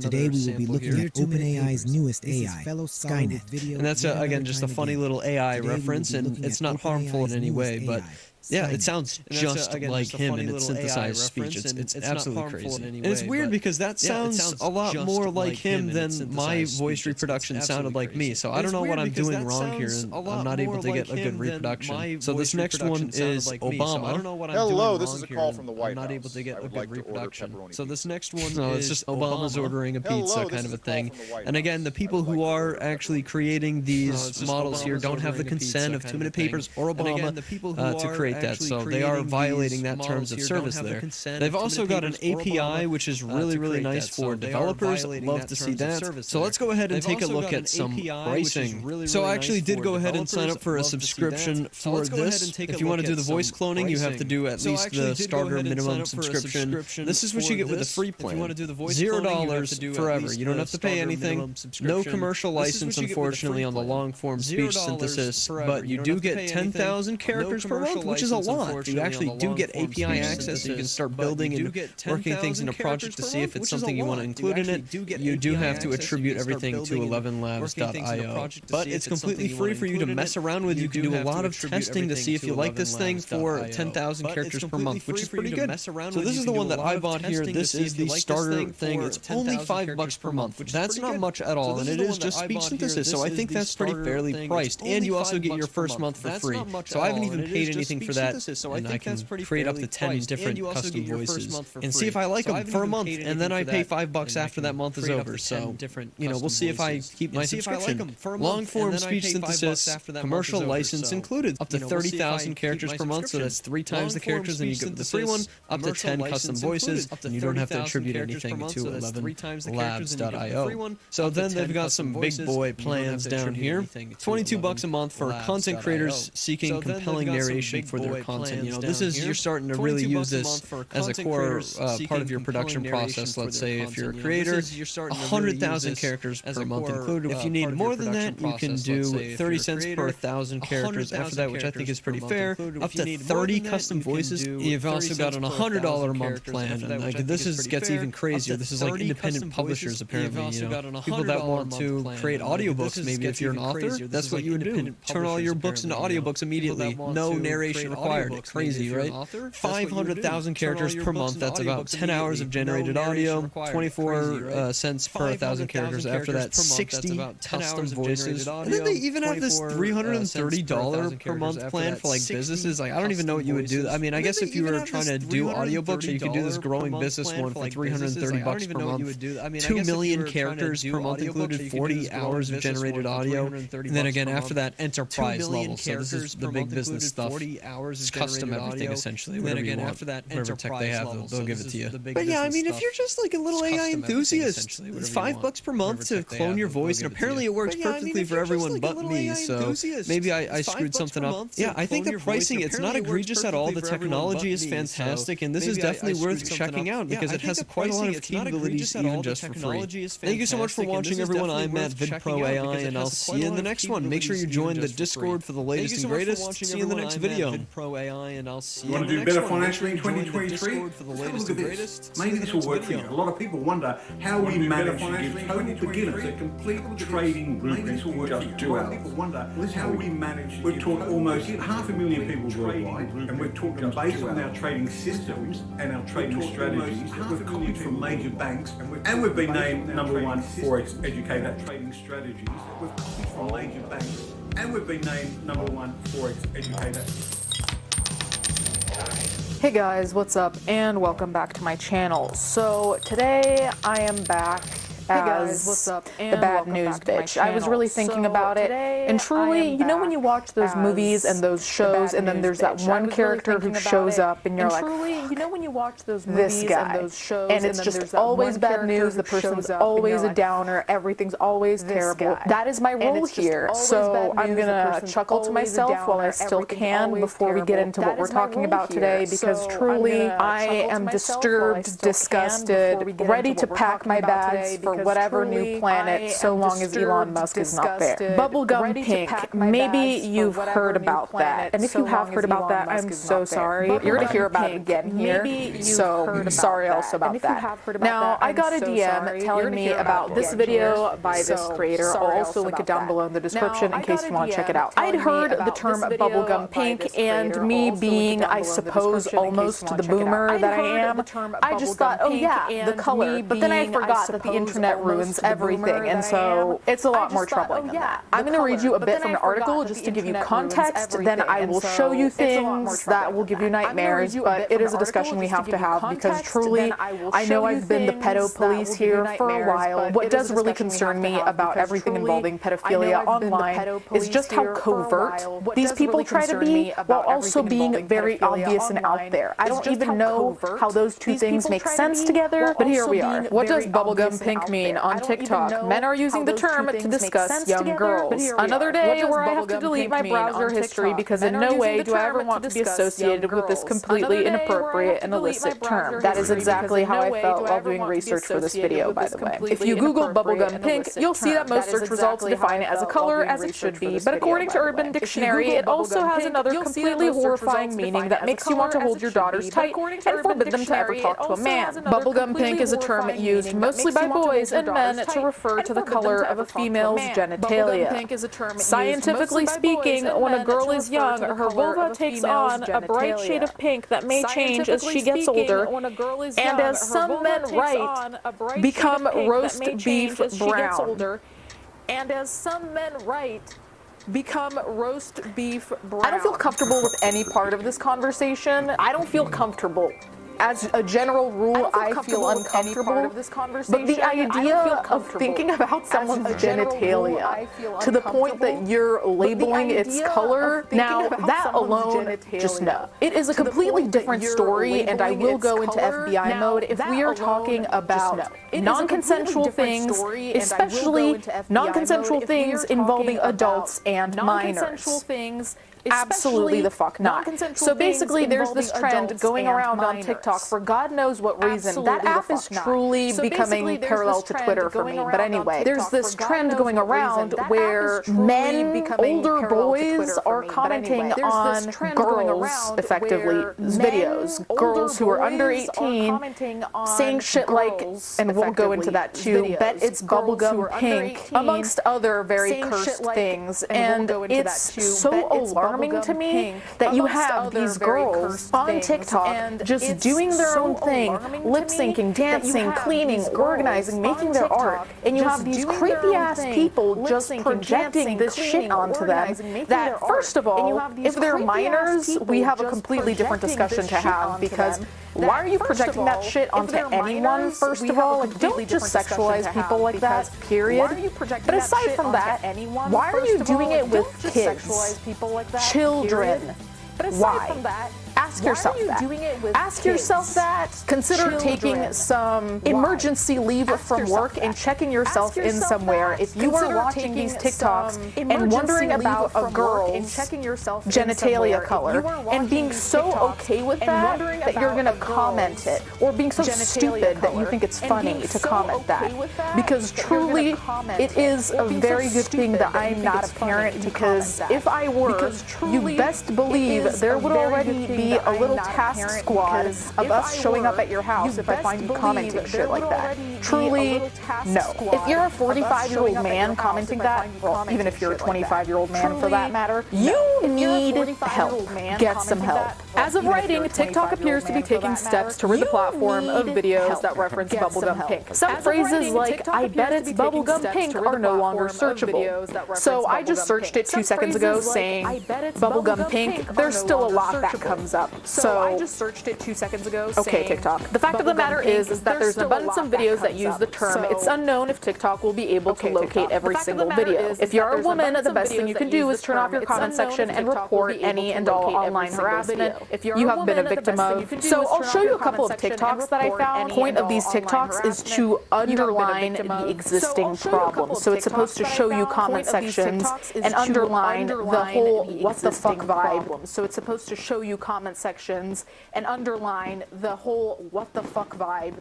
Today we will be looking at OpenAI's newest AI, Skynet. And that's, again, just a funny little AI reference, and it's not harmful in any way, but Yeah, it sounds just like him in its synthesized speech. It's absolutely crazy. And it's weird because that sounds a lot more like him than my voice reproduction sounded like me. So I don't know what I'm doing wrong here, and I'm not able to get a good reproduction. So this next one is Obama. Hello, this is a call from the White House. I'm not able to get a good reproduction. Pepperoni So this next one is just Obama's ordering a pizza kind of a thing. And again, the people who are actually creating these models here don't have the consent of 2 Minute Papers or Obama to create that. So they are violating that terms of service there. They've also got an API, which is really, really nice for developers. Love to see that. So let's go ahead and take a look at some pricing. So I actually did go ahead and sign up for a subscription for this. If you want to do the voice cloning, you have to do at least the starter minimum subscription. This is what you get with the free plan. $0 forever. You don't have to pay anything. No commercial license, unfortunately, on the long-form speech synthesis, but you do get 10,000 characters per month, which is a lot. You actually do get API access, so you can start building and working things in a project to see if it's something you want to include in it. You do have to attribute everything to 11labs.io, but it's completely free for you to mess around with. You can do a lot of testing to see if you like this thing for 10,000 characters per month, which is pretty good. So this is the one that I bought here. This is the starter thing. It's only $5 per month. That's not much at all, and it is just speech synthesis, so I think that's pretty fairly priced. And you also get your first month for free. So I haven't even paid anything for that, and I can create up to 10 different custom voices and see if I like them for a month, and then I pay $5 after that month is over. So, you know, we'll see if I keep my subscription. Long-form speech synthesis, commercial license included, up to 30,000 characters per month, so that's 3 times the characters, and you get the free one, up to 10 custom voices, and you don't have to attribute anything to 11labs.io. So then they've got some big boy plans down here. $22 a month for content creators seeking compelling narration for their content. You know, this is, you're starting to really use this as a core part of your production process. Let's say if you're a creator, 100,000 characters per month included. If you need more than that, you can do 30 cents per 1,000 characters after that, which I think is pretty fair. Up to 30 custom voices. You've also got an $100 a month plan, and like, this gets even crazier. This is like independent publishers, apparently. You know, people that want to create audiobooks. Maybe if you're an author, that's what you would do. Turn all your books into audiobooks immediately. No narration required. Crazy, right? 500,000 characters per month. That's about 10 hours of generated audio. 24 cents per 1,000 characters. After that, 60 custom voices. And then they even have this $330 per month plan for like businesses. Like, I don't even know what you would do. I mean, I guess if you were trying to do audiobooks, you could do this growing business one for $330 per month. 2 million characters per month included, 40 hours of generated audio. And then again, after that, enterprise level. So this is the big business stuff. It's custom everything, essentially. Whatever you want, whatever tech they have, they'll give it to you. But yeah, I mean, if you're just like a little AI enthusiast, it's $5 per month to clone your voice, and apparently it works perfectly for everyone but me. So maybe I screwed something up. Yeah, I think the pricing, it's not egregious at all. The technology is fantastic, and this is definitely worth checking out because it has quite a lot of capabilities even just for free. Thank you so much for watching, everyone. I'm Matt VidPro AI, and I'll see you in the next one. Make sure you join the Discord for the latest and greatest. See you in the next video. You want to do better financially in 2023? Look at this. Maybe this will work for you. A lot of people wonder how we manage to give total beginners a complete trading blueprint in just 2 hours. How we manage. We've taught almost 500,000 people worldwide, and we've taught them based on our trading systems and our trading strategies that we've copied from major banks, and we've been named #1 Forex educator. Trading strategies that we've copied from major banks, and we've been named #1 Forex educator. Hey guys, what's up, and welcome back to my channel. So today I am back as the bad news bitch. I was really thinking about it, and truly, you know when you watch those movies and those shows, and then there's that one character who shows up, and you're like, you know when you watch those movies and those shows, and it's just always bad news, the person's always a downer, everything's always terrible. That is my role here, so I'm gonna chuckle to myself while I still can before we get into what we're talking about today, because truly I am disturbed, disgusted, ready to pack my bags for for whatever new planet so long as Elon Musk is not there. Bubblegum pink, maybe you've heard about that. And if you have heard about that, I'm so sorry. You're going to hear about it again here. So sorry also about that. Now, I got a DM telling me about this video by this creator. I'll also link it down below in the description in case you want to check it out. I'd heard the term bubblegum pink, and me being, I suppose, almost the boomer that I am, I just thought, oh yeah, the color. But then I forgot that the internet ruins everything, and so it's a lot more troubling than that. I'm going to read you a bit from an article just to give you context, then I will show you things that will give you nightmares, but it is a discussion we have to have because truly, I know I've been the pedo police here for a while. What does really concern me about everything involving pedophilia online is just how covert these people try to be while also being very obvious and out there. I don't even know how those two things make sense together, but here we are. What does bubblegum pink mean on TikTok? Men are using the term to discuss young girls. Another day where I have to delete my browser history because in no way do I ever want to be associated with this completely inappropriate and illicit term. That is exactly how I felt while doing research for this video, by the way. If you Google bubblegum pink, you'll see that most search results define it as a color, as it should be, but according to Urban Dictionary, it also has another completely horrifying meaning that makes you want to hold your daughters tight and forbid them to ever talk to a man. Bubblegum pink is a term used mostly by boys and men to refer to the color of a female's genitalia. Scientifically speaking, when a girl is young, her vulva takes on a bright shade of pink that may change as she gets older, and as some men write, become roast beef brown. And as some men write, become roast beef brown. I don't feel comfortable with any part of this conversation. I don't feel comfortable. As a general rule, I feel uncomfortable, but the idea of thinking about someone's genitalia to the point that you're labeling its color, now that alone, just no. It is a completely different story, and I will go into FBI mode if we are talking about non-consensual things, especially non-consensual things involving adults and minors. Absolutely the fuck not. So basically there's this trend going around on TikTok for God knows what reason. That app is truly becoming parallel to Twitter for me. But anyway, there's this trend going around where men, older boys are commenting on girls, effectively, videos. Girls who are under 18 saying shit like, and we'll go into that too, bet it's bubblegum pink, amongst other very cursed things. And it's so alarming to me that you have these girls on TikTok just doing their own thing, lip syncing, dancing, cleaning, organizing, making their art, and you have these creepy ass people just projecting this shit onto them that, first of all, if they're minors, we have a completely different discussion to have, because why are you projecting that shit onto anyone, first of all? Like, don't just sexualize people like that, period. But aside from that, why are you doing it with kids? Children. Why? Ask yourself that. Ask yourself that. Consider taking some emergency leave from work and checking yourself in somewhere. If you are watching these TikToks and wondering about a girl's genitalia color and being so okay with that that you're going to comment it, or being so stupid that you think it's funny to comment that, because truly it is a very good thing that I'm not a parent, because if I were, you best believe there would already be a little task squad of us showing up at your house if I find you commenting shit like that. Truly, no. If you're a 45-year-old man commenting that, well, even if you're a 25-year-old man for that matter, you need help. Get some help. As of writing, TikTok appears to be taking steps to rid the platform of videos that reference bubblegum pink. Some phrases like, I bet it's bubblegum pink, are no longer searchable. So I just searched it 2 seconds ago saying bubblegum pink. There's still a lot that comes up. So I just searched it 2 seconds ago. Okay, TikTok. The fact of the matter is that there's an abundance of videos that use the term. It's unknown if TikTok will be able to locate every single video. If you're a woman, the best thing you can do is turn off your comment section and report any and all online harassment you have been a victim of. So I'll show you a couple of TikToks that I found. The point of these TikToks is to underline the existing problem. So it's supposed to show you comment sections and underline the whole what the fuck vibe. So it's supposed to show you comment sections and underline the whole what the fuck vibe.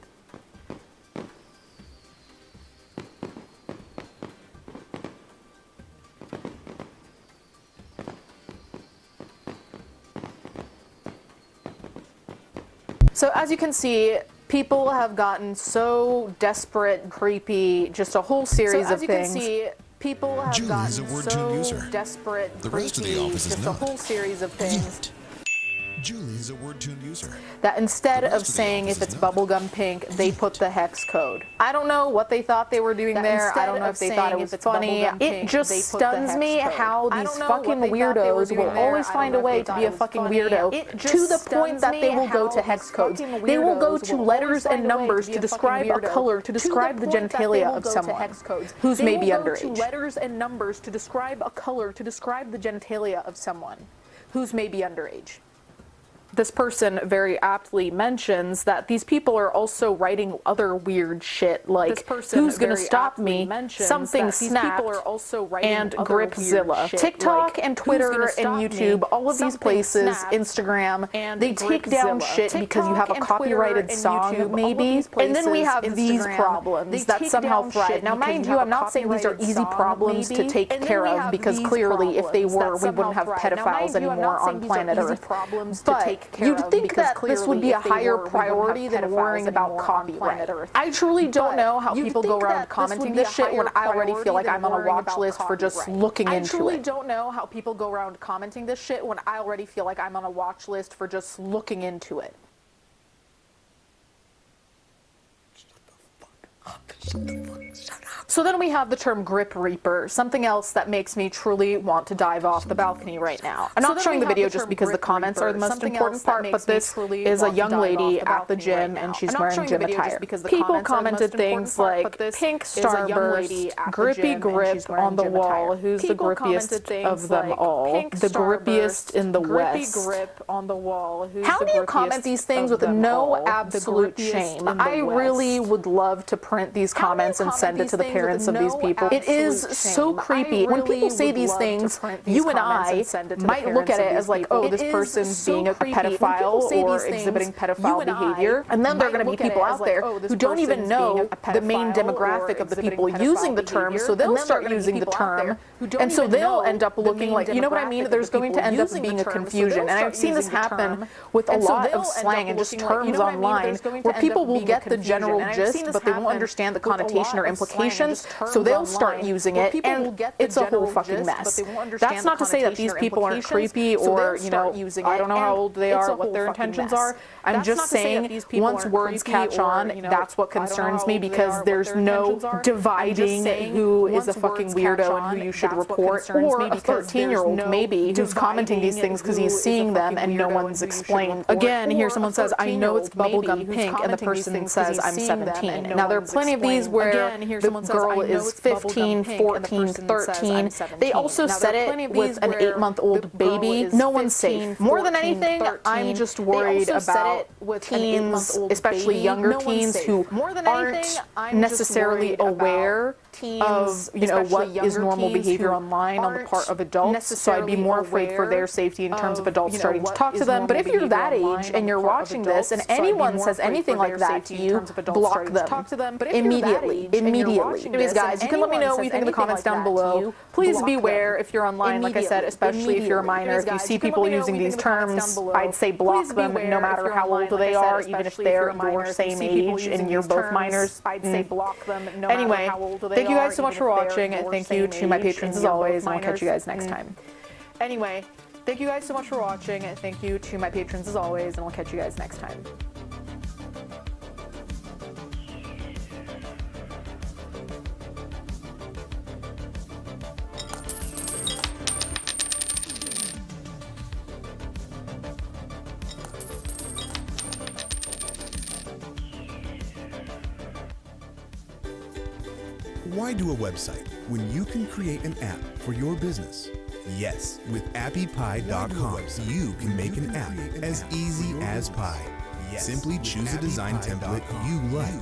So as you can see, people have gotten so desperate, creepy, just a whole series of things. So as you can see, people have gotten so desperate, creepy, just a whole series of things. Julie's a word-tuned user. That instead of saying if it's bubblegum pink, they put the hex code. I don't know what they thought they were doing there. I don't know if they thought it was funny. It just stuns me how these fucking weirdos will always find a way to be a fucking weirdo, to the point that they will go to hex codes. They will go to letters and numbers to describe a color, to describe the genitalia of someone who's maybe underage. Letters and numbers to describe a color, to describe the genitalia of someone who's maybe underage. This person very aptly mentions that these people are also writing other weird shit like Who's Gonna Stop Me, Something Snap, and Gripzilla. TikTok and Twitter and YouTube, all of these places, Instagram, they take down shit because you have a copyrighted song maybe, and then we have these problems that somehow thrive. Now mind you, I'm not saying these are easy problems to take care of, because clearly if they were, we wouldn't have pedophiles anymore on planet Earth. But you'd think that this would be a higher priority than worrying about copyright. I truly don't know how people go around commenting this shit when I already feel like I'm on a watch list for just looking into it. I truly don't know how people go around commenting this shit when I already feel like I'm on a watch list for just looking into it. So then we have the term Grip Reaper, something else that makes me truly want to dive off the balcony right now. I'm not showing the video just because the comments are the most important part, but this is a young lady at the gym and she's wearing gym attire. People commented things like, pink starburst, grippy grip on the wall, who's the grippiest of them all, the grippiest in the West. How do you comment these things with no absolute shame? I really would love to print these comments and send it to the parents of these people. It is so creepy. When people say these things, you and I might look at it as like, oh, this person's being a pedophile or exhibiting pedophile behavior. And then there are going to be people out there who don't even know the main demographic of the people using the term, so they'll start using the term, and so they'll end up looking like, you know what I mean? There's going to end up being a confusion. And I've seen this happen with a lot of slang and just terms online, where people will get the general gist, but they won't understand the connotation or implications, so they'll start using it, and it's a whole fucking mess. That's not to say that these people aren't creepy or, you know, I don't know how old they are, what their intentions are. I'm just saying, once words catch on, that's what concerns me, because there's no dividing who is a fucking weirdo and who you should report, or a 13-year-old maybe who's commenting these things because he's seeing them and no one's explained. Again, here someone says, I know it's bubblegum pink, and the person says, I'm 17. Now, there are plenty of these where the girl is 15, 14, 13. They also said it with an 8-month-old baby. No one's safe. More than anything, I'm just worried about teens, especially younger teens, who aren't necessarily aware of, you know, what is normal behavior online on the part of adults. So I'd be more afraid for their safety in terms of adults starting to talk to them. But if you're that age and you're watching this and anyone says anything like that to you, block them immediately. Anyways, guys, you can let me know what you think in the comments down below. Please beware if you're online, like I said, especially if you're a minor. If you see people using these terms, I'd say block them no matter how old they are, even if they're your same age and you're both minors. I'd say block them no matter how old they are. Thank you guys so much for watching, and thank you to my patrons as always, and I'll catch you guys next time. Anyway, thank you guys so much for watching, and thank you to my patrons as always, and I'll catch you guys next time. Why do a website when you can create an app for your business? Yes, with appypie.com, you can make an app as easy as pie. Simply choose a design template you like,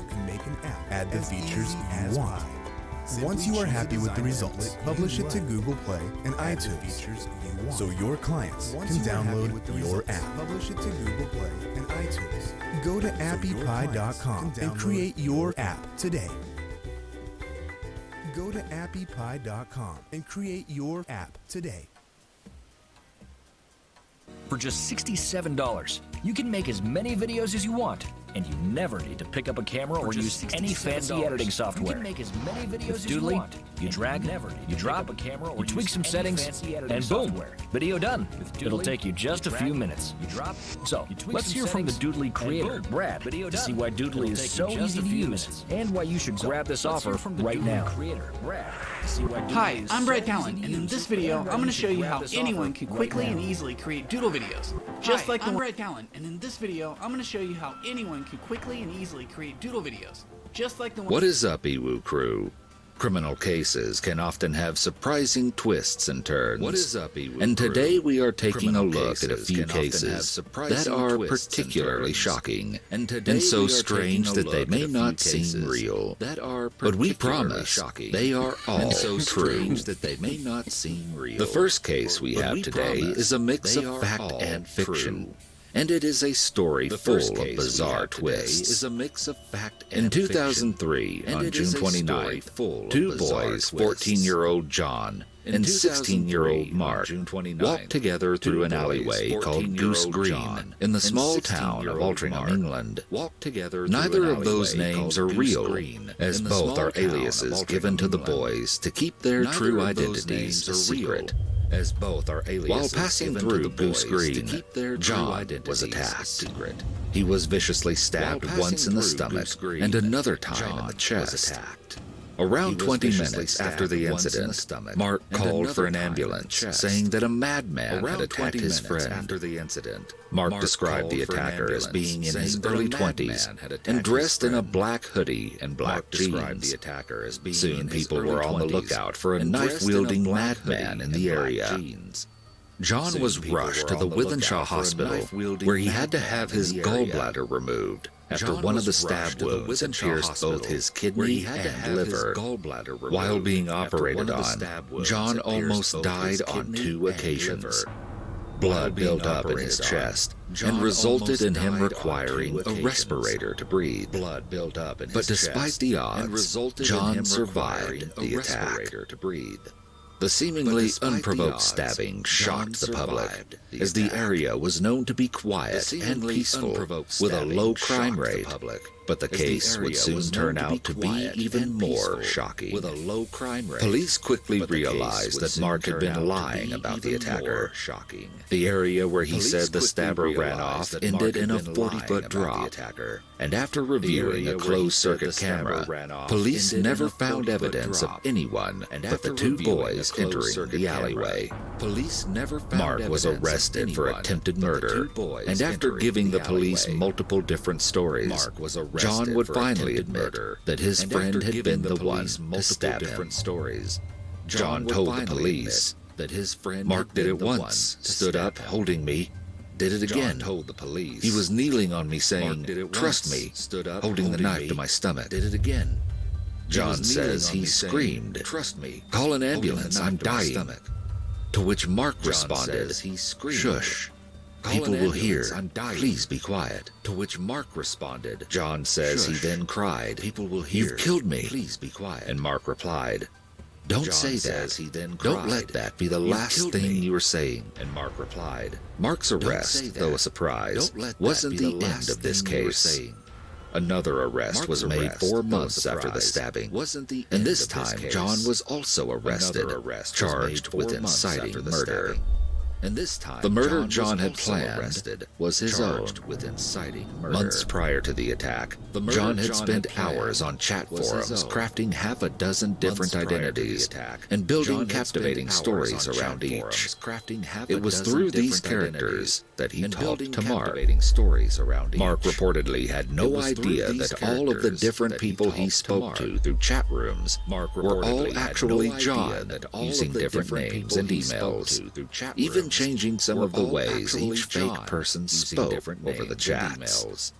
add the features you want. Once you are happy with the results, publish it to Google Play and iTunes, so your clients can download your app. Publish it to Google Play and iTunes. Go to appypie.com and create your app today. Go to appypie.com and create your app today. For just $67, You can make as many videos as you want, and you never need to pick up a camera or use any fancy editing software. You can make as many videos as you want. You drag, you drop a camera, you tweak some settings, and boom, video done. It'll take you just a few minutes. So, let's hear from the Doodly creator, Brad, to see why Doodly is so easy to use and why you should grab this offer right now. Hi, I'm Brad Callen, and in this video, I'm going to show you how anyone can quickly and easily create doodle videos. Just like I'm Brad Callen, and in this video, I'm going to show you how anyone can quickly and easily create doodle videos. Just like the one. What is up, EWU crew? Criminal cases can often have surprising twists and turns. What is up, EWU And today we are taking a look at a few cases that are particularly shocking and so strange that they may not seem real. But we promise they are all true. The first case we have today is a mix of fact and fiction. And it is a story full of bizarre twists. In 2003, on June 29th, two boys, 14-year-old John and 16-year-old Mark, walked together through an alleyway called Goose Green in the small town of Altrincham, England. Neither of those names are real, as both are aliases given to the boys to keep their true identities a secret. While passing through Goose Green, John was attacked. He was viciously stabbed once in the stomach and another time in the chest. Around 20 minutes after the incident, Mark called for an ambulance, saying that a madman had attacked his friend. Mark described the attacker as being in his early 20s and dressed in a black hoodie and black jeans. Soon people were on the lookout for a knife-wielding madman in the area. John was rushed to the Wythenshawe Hospital, where he had to have his gallbladder removed after one of the stab wounds had pierced both his kidney and liver. While being operated on, John almost died on 2 occasions. Blood built up in his chest and resulted in him requiring a respirator to breathe. But despite the odds, John survived the attack. The seemingly unprovoked stabbing shocked the public, as the area was known to be quiet and peaceful, with a low crime rate. But the case would soon turn out to be even more shocking. Police quickly realized that Mark had been lying about the attacker. The area where he said the stabber ran off ended in a 40-foot drop. And after reviewing a closed-circuit camera, police never found evidence of anyone but the two boys entering the alleyway. Mark was arrested for attempted murder, and after giving the police multiple different stories, John would finally admit that his friend had been the one to stab him. John told the police that his friend Mark did it once, stood up holding me, did it again. He was kneeling on me saying, "Trust me," holding the knife to my stomach. John says he screamed, "Call an ambulance, I'm dying." To which Mark responded, "Shush. People will hear. Please be quiet." To which Mark responded, John says he then cried, "People will hear. You've killed me. Please be quiet." And Mark replied, "Don't say that. Don't let that be the last thing you are saying." And Mark replied. Mark's arrest, though a surprise, wasn't the end of this case. Another arrest was made 4 months after the stabbing, and this time John was also arrested, charged with inciting murder. The murder John had planned was his own. Months prior to the attack, John had spent hours on chat forums crafting half a dozen different identities and building captivating stories around each. It was through these characters that he talked to Mark. Mark reportedly had no idea that all of the different people he spoke to through chat rooms were all actually John, using different names and emails, even changing some of the ways each fake person spoke over the chats.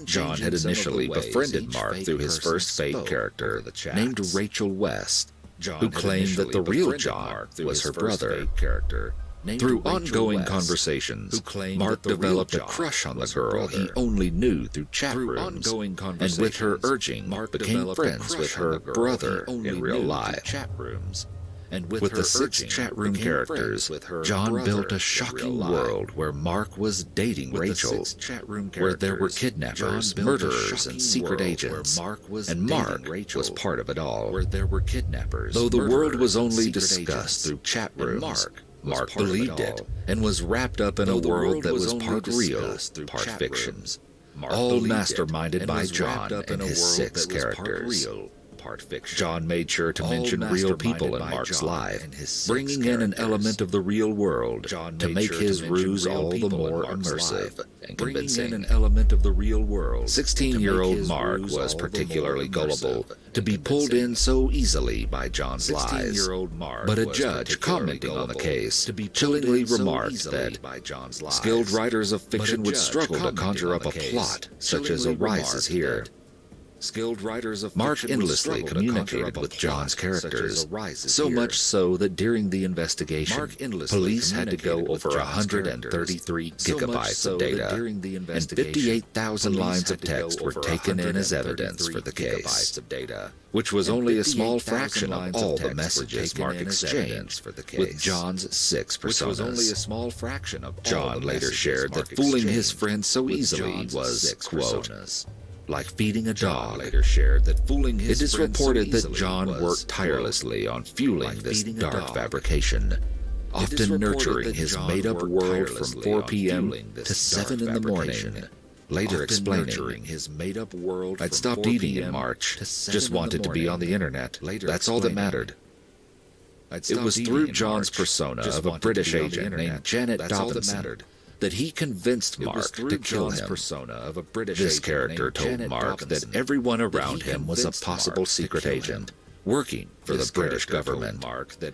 John had initially befriended Mark through his first fake character, named Rachel West, who claimed that the real John was her brother. Through ongoing conversations, Mark developed a crush on the girl he only knew through chat rooms, and with her urging, became friends with her brother in real life. And with the 6 chat room characters, John built a shocking world where Mark was dating Rachel, where there were kidnappers, murderers, and secret agents, and Mark was part of it all. Though the world was only discussed through chat rooms, Mark believed it and was wrapped up in a world that was part real, part fiction, all masterminded by John and his 6 characters. John made sure to mention real people in Mark's life, bringing in an element of the real world to make his ruse all the more immersive and convincing. 16-year-old Mark was particularly gullible to be pulled in so easily by John's lies. But a judge commenting on the case chillingly remarked that skilled writers of fiction would struggle to conjure up a plot such as arises here. Mark endlessly communicated with John's characters, so much so that during the investigation, police had to go over 133 gigabytes of data, and 58,000 lines of text were taken in as evidence for the case, which was only a small fraction of all the messages Mark exchanged with John's 6 personas. John later shared that fooling his friends so easily was, quote, like feeding a dog. It is reported that John worked tirelessly on fueling this dark fabrication, often nurturing his made-up world from 4 p.m. to 7 in the morning, later explaining, I'd stopped eating in March, just wanted to be on the internet, that's all that mattered. It was through John's persona of a British agent named Janet Dobinson that he convinced Mark to kill him. This character told Mark that everyone around him was a possible secret agent, working for the British government,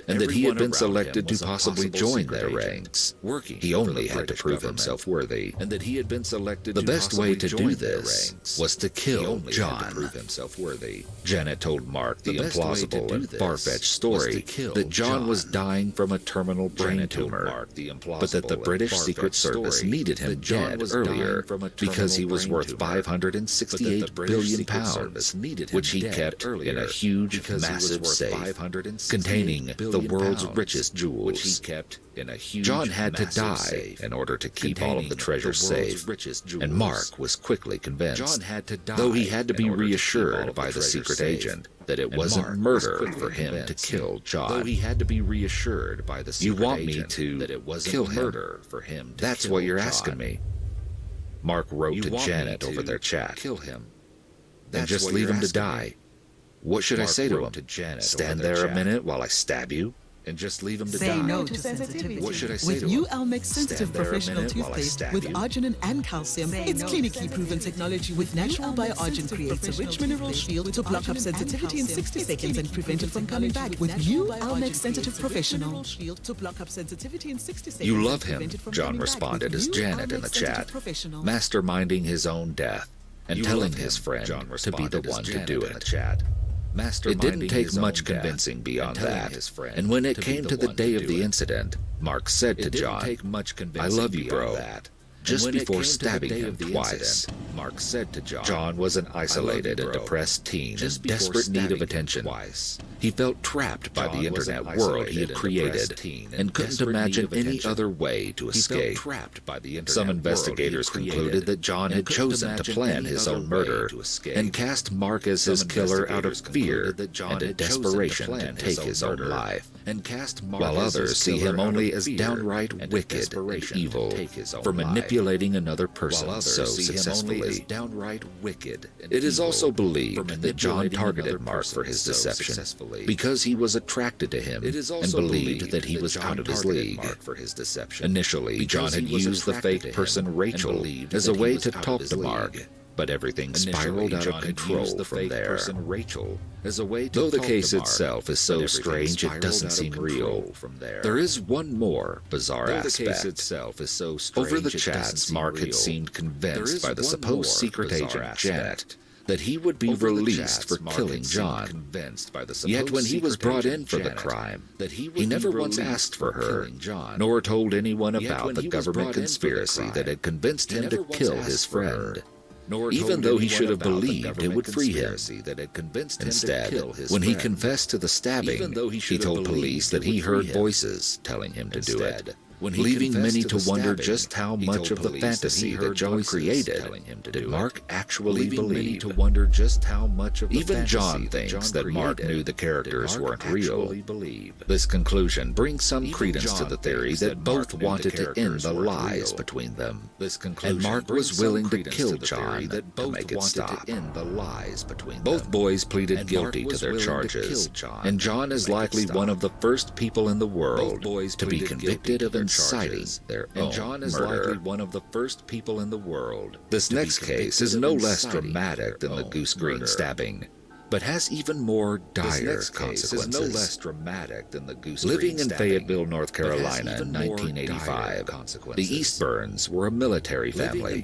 and that he had been selected to possibly join their ranks. He only had to prove himself worthy. The best way to do this was to kill John. Janet told Mark the implausible and far-fetched story that John was dying from a terminal brain tumor, but that the British Secret Service needed him dead earlier because he was worth £568 billion, which he kept in a huge, massive safe containing the world's richest jewels. John had to die in order to keep all of the treasure safe, and Mark was quickly convinced, though he had to be reassured by the secret agent that it wasn't murder for him to kill John. You want me to kill him? That's what you're asking me. Mark wrote to Janet over their chat. And just leave him to die. What should I say to him? Stand there a minute while I stab you? And just leave him to die. Say no to sensitivity. What should I say with to him? new Elmex Sensitive Professional Toothpaste with arginine and calcium. It's clinically proven technology with natural bioargin creates a rich mineral shield to block up sensitivity in 60 seconds and prevent it from coming back. With new Elmex Sensitive Professional. You love him, John responded as Janet in the chat, masterminding his own death and telling his friend to be the one to do it. It didn't take much convincing beyond that, and when it came to the day of the incident, Mark said to John, I love you, bro, just before stabbing him twice. Mark said to John was an isolated and depressed teen in desperate need of attention. He felt trapped by the internet world he had created and couldn't imagine any other way to escape. Some investigators concluded that John had chosen to plan his own murder and cast Mark as his killer out of fear and a desperation to take his own life, while others see him only as downright wicked and evil for manipulating another person so successfully. It is also believed that John targeted Mark for his deception because he was attracted to him and believed that he was out of his league. Initially, John had used the fake person Rachel as a way to talk to Mark, but everything spiraled out of control from there. Though the case itself is so strange it doesn't seem real, there is one more bizarre aspect. Over the chats, Mark had seemed convinced by the supposed secret agent Janet that he would be released for killing John. Yet when he was brought in for the crime, he never once asked for her, nor told anyone about the government conspiracy that had convinced him to kill his friend. even though he should have believed it would free him. Instead, when he confessed to the stabbing, he told police that he heard voices telling him to do it, leaving many to wonder just how much of the fantasy that John created did Mark actually believe. Even John thinks that Mark knew the characters weren't real. This conclusion brings some credence to the theory that both wanted to end the lies between them, and Mark was willing to kill John to make it stop. Both boys pleaded guilty to their charges, and John is likely one of the first people in the world to be convicted of inciting their own murder. This next case is no less dramatic than the Goose Green stabbing, but has even more dire consequences. Living in Fayetteville, North Carolina in 1985, the Eastburns were a military family.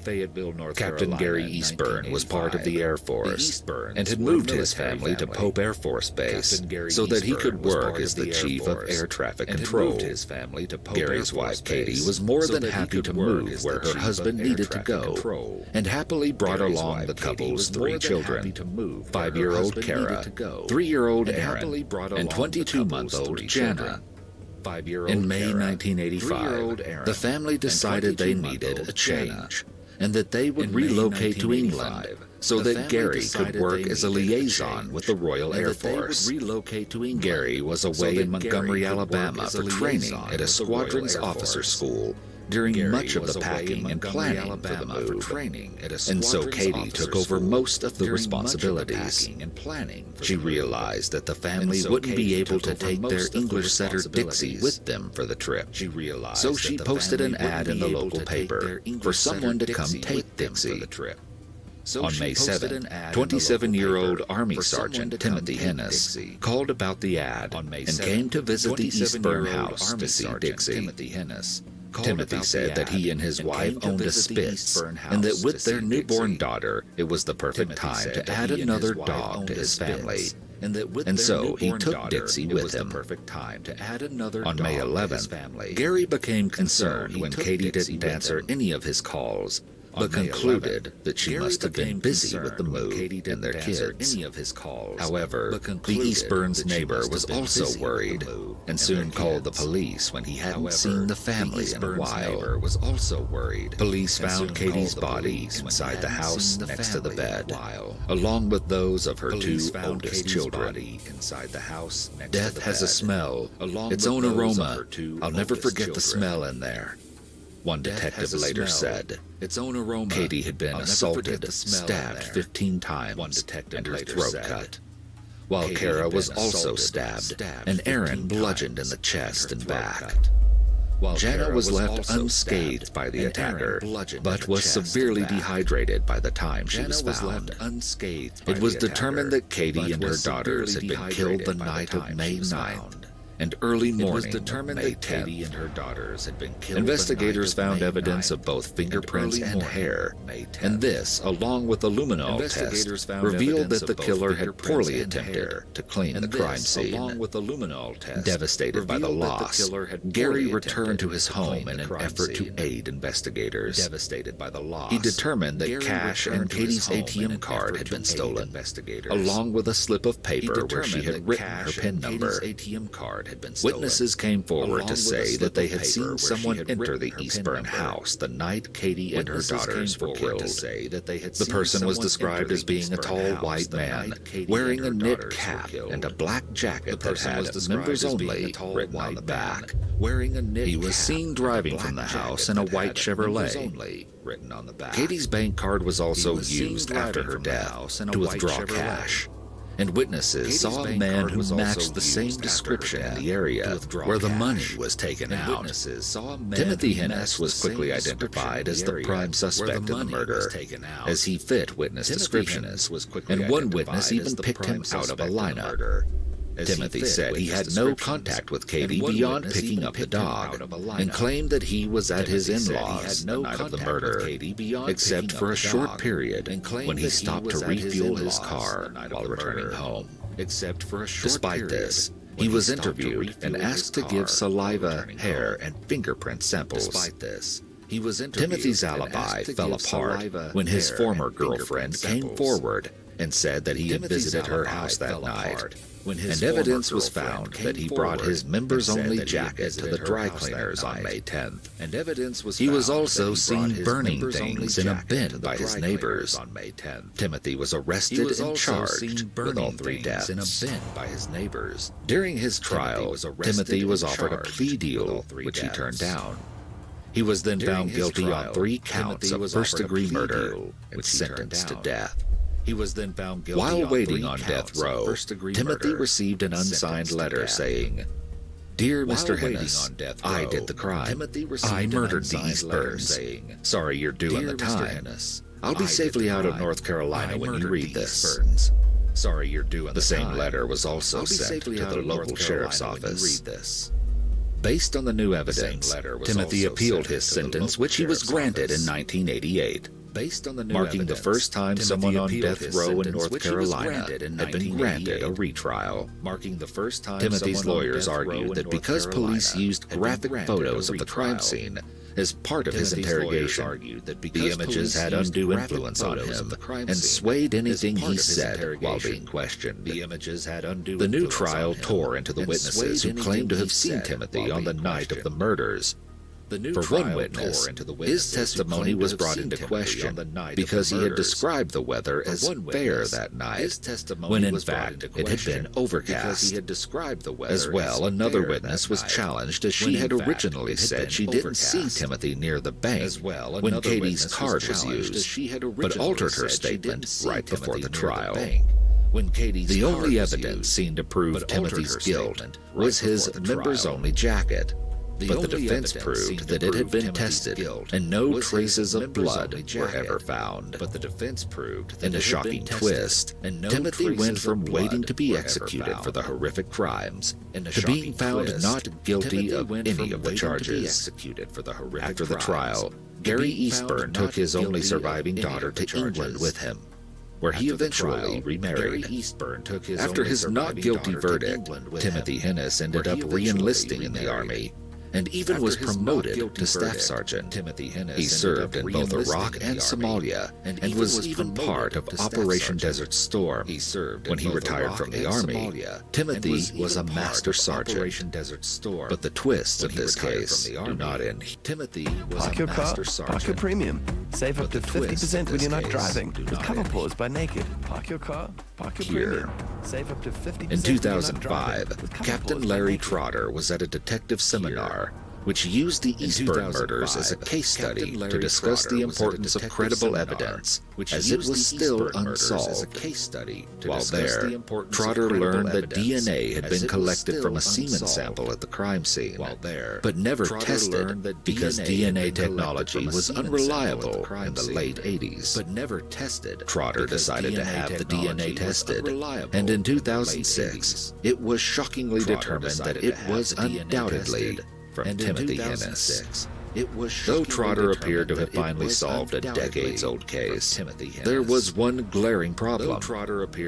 Captain Gary Eastburn was part of the Air Force and had moved his family to Pope Air Force Base so that he could work as the chief of air traffic control. Gary's wife, Katie, was more than happy to move where her husband needed to go, and happily brought along the couple's 3 children, 5-year-old Kara, 3-year-old Aaron, and 22-month-old Jana. In May 1985, the family decided they needed a change, and that they would relocate to England so that Gary could work as a liaison with the Royal Air Force. Gary was away in Montgomery, Alabama for training at a squadron's officer school during much of the packing and planning for the move, and so Katie took over most of the responsibilities. She realized that the family wouldn't be able to take their English setter Dixie with them for the trip, so she posted an ad in the local paper for someone to come take Dixie. On May 7, 27-year-old Army Sergeant Timothy Hennis called about the ad and came to visit the Eastburn house to see Dixie. Timothy said that he and his wife owned a Spitz, and that with their newborn daughter, it was the perfect time to add another dog to his family. And so he took Dixie with him. On May 11th, Gary became concerned when Katie didn't answer any of his calls, but concluded that she must have been busy with the move and their kids. However, the Eastburns' neighbor was also worried and soon called the police when he hadn't seen the family in a while. Police found Katie's body inside the house next to the bed, along with those of her 2 oldest children. Death has a smell, its own aroma. I'll never forget the smell in there, one detective later said. Katie had been assaulted, stabbed 15 times, and her throat cut, while Kara was also stabbed, and Aaron bludgeoned in the chest and back. Jana was left unscathed by the attacker, but was severely dehydrated by the time she was found. It was determined that Katie and her daughters had been killed the night of May 9th. And early morning of May 10th. Investigators found evidence of both fingerprints and hair, and this, along with the luminol test, revealed that the killer had poorly attempted to clean the crime scene. Devastated by the loss, Gary returned to his home in an effort to aid investigators. He determined that cash and Katie's ATM card had been stolen, along with a slip of paper where she had written her PIN number. Witnesses came forward to say that they had seen someone enter the Eastburn house the night Katie and her daughters were killed. The person was described as being a tall white man, wearing a knit cap and a black jacket that had "Members Only" written on the back. He was seen driving from the house in a white Chevrolet. Katie's bank card was also used after her death to withdraw cash. And witnesses saw a man who matched the same description in the area where the money was taken out. Timothy Hennis was quickly identified as the prime suspect in the murder, as he fit witness descriptions, and one witness even picked him out of a lineup. Timothy said he had no contact with Katie beyond picking up the dog, and claimed that he was at his in-laws the night of the murder, except for a short period when he stopped to refuel his car while returning home. Despite this, he was interviewed and asked to give saliva, hair, and fingerprint samples. Timothy's alibi fell apart when his former girlfriend came forward and said that he had visited her house that night. And evidence was found that he brought his members-only jacket to the dry cleaners on May 10th. He was also seen burning things in a bin by his neighbors. Timothy was arrested and charged with all 3 deaths. During his trial, Timothy was offered a plea deal, which he turned down. He was then found guilty on 3 counts of first-degree murder and sentenced to death. While waiting on death row, Timothy received an unsigned letter saying, "Dear Mr. Hennis, I did the crime. I murdered the Eastburns. Sorry you're due in the time. I'll be safely out of North Carolina when you read this." The same letter was also sent to the local sheriff's office. Based on the new evidence, Timothy appealed his sentence, which he was granted in 1988. Marking the first time someone on death row in North Carolina had been granted a retrial. Timothy's lawyers argued that because police used graphic photos of the crime scene as part of his interrogation, the images had undue influence on him and swayed anything he said while being questioned. The new trial tore into the witnesses who claimed to have seen Timothy on the night of the murders. For one witness, his testimony was brought into question because he had described the weather as fair that night, when in fact it had been overcast. As well, another witness was challenged as she had originally said she didn't see Timothy near the bank when Katie's card was used, but altered her statement right before the trial. The only evidence seen to prove Timothy's guilt was his members-only jacket. But the defense proved that it had been tested, and no traces of blood were ever found. In a shocking twist, Timothy went from waiting to be executed for the horrific crimes to being found not guilty of any of the charges. After the trial, Gary Eastburn took his only surviving daughter to England with him, where he eventually remarried. After his not guilty verdict, Timothy Hennis ended up re-enlisting in the Army, and even was promoted to staff sergeant. He served in both Iraq and Somalia, and was even part of Operation Desert Storm. When he retired from the Army, Timothy was a master sergeant. But the twists of this case do not end. Park your car, park your premium. Save up to 50% when you're not driving with cover pause by Naked. Park your car, park your premium. Save up to 50% In 2005, Captain Larry Trotter was at a detective seminar which used the Eastburn murders as a case study to discuss the importance of credible evidence, as it was still unsolved. While there, Trotter learned that DNA had been collected from a semen sample at the crime scene, but never tested because DNA technology was unreliable in the late 80s. Trotter decided to have the DNA tested, and in 2006, it was shockingly determined that it was undoubtedly from Timothy Hennis. Though Trotter appeared to have finally solved a decades-old case, there was one glaring problem: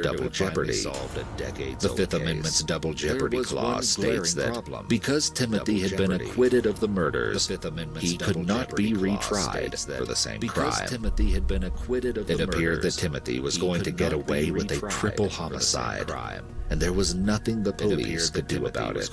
double jeopardy. The Fifth Amendment's double jeopardy clause states that because Timothy had been acquitted of the murders, he could not be retried for the same crime. It appeared that Timothy was going to get away with a triple homicide, and there was nothing the police could do about it.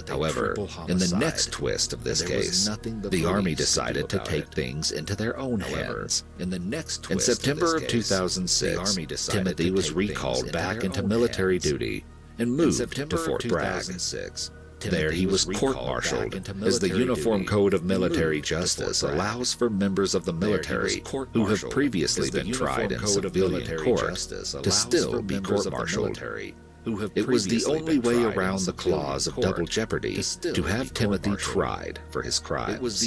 However, in the next twist of this case, the Army decided to take things into their own hands. In September of 2006, Timothy was recalled back into military duty and moved to Fort Bragg. There he was court-martialed, as the Uniform Code of Military Justice allows for members of the military who have previously been tried in civilian court to still be court-martialed. It was the only way around the clause of double jeopardy to have Timothy tried for his crimes.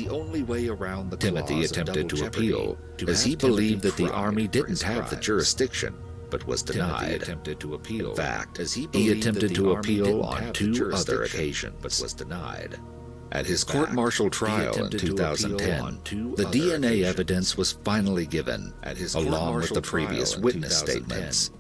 Timothy attempted to appeal, as he believed that the Army didn't have the jurisdiction, but was denied. In fact, he attempted to appeal on 2 other occasions, but was denied. At his court-martial trial in 2010, the DNA evidence was finally given, along with the previous witness statements.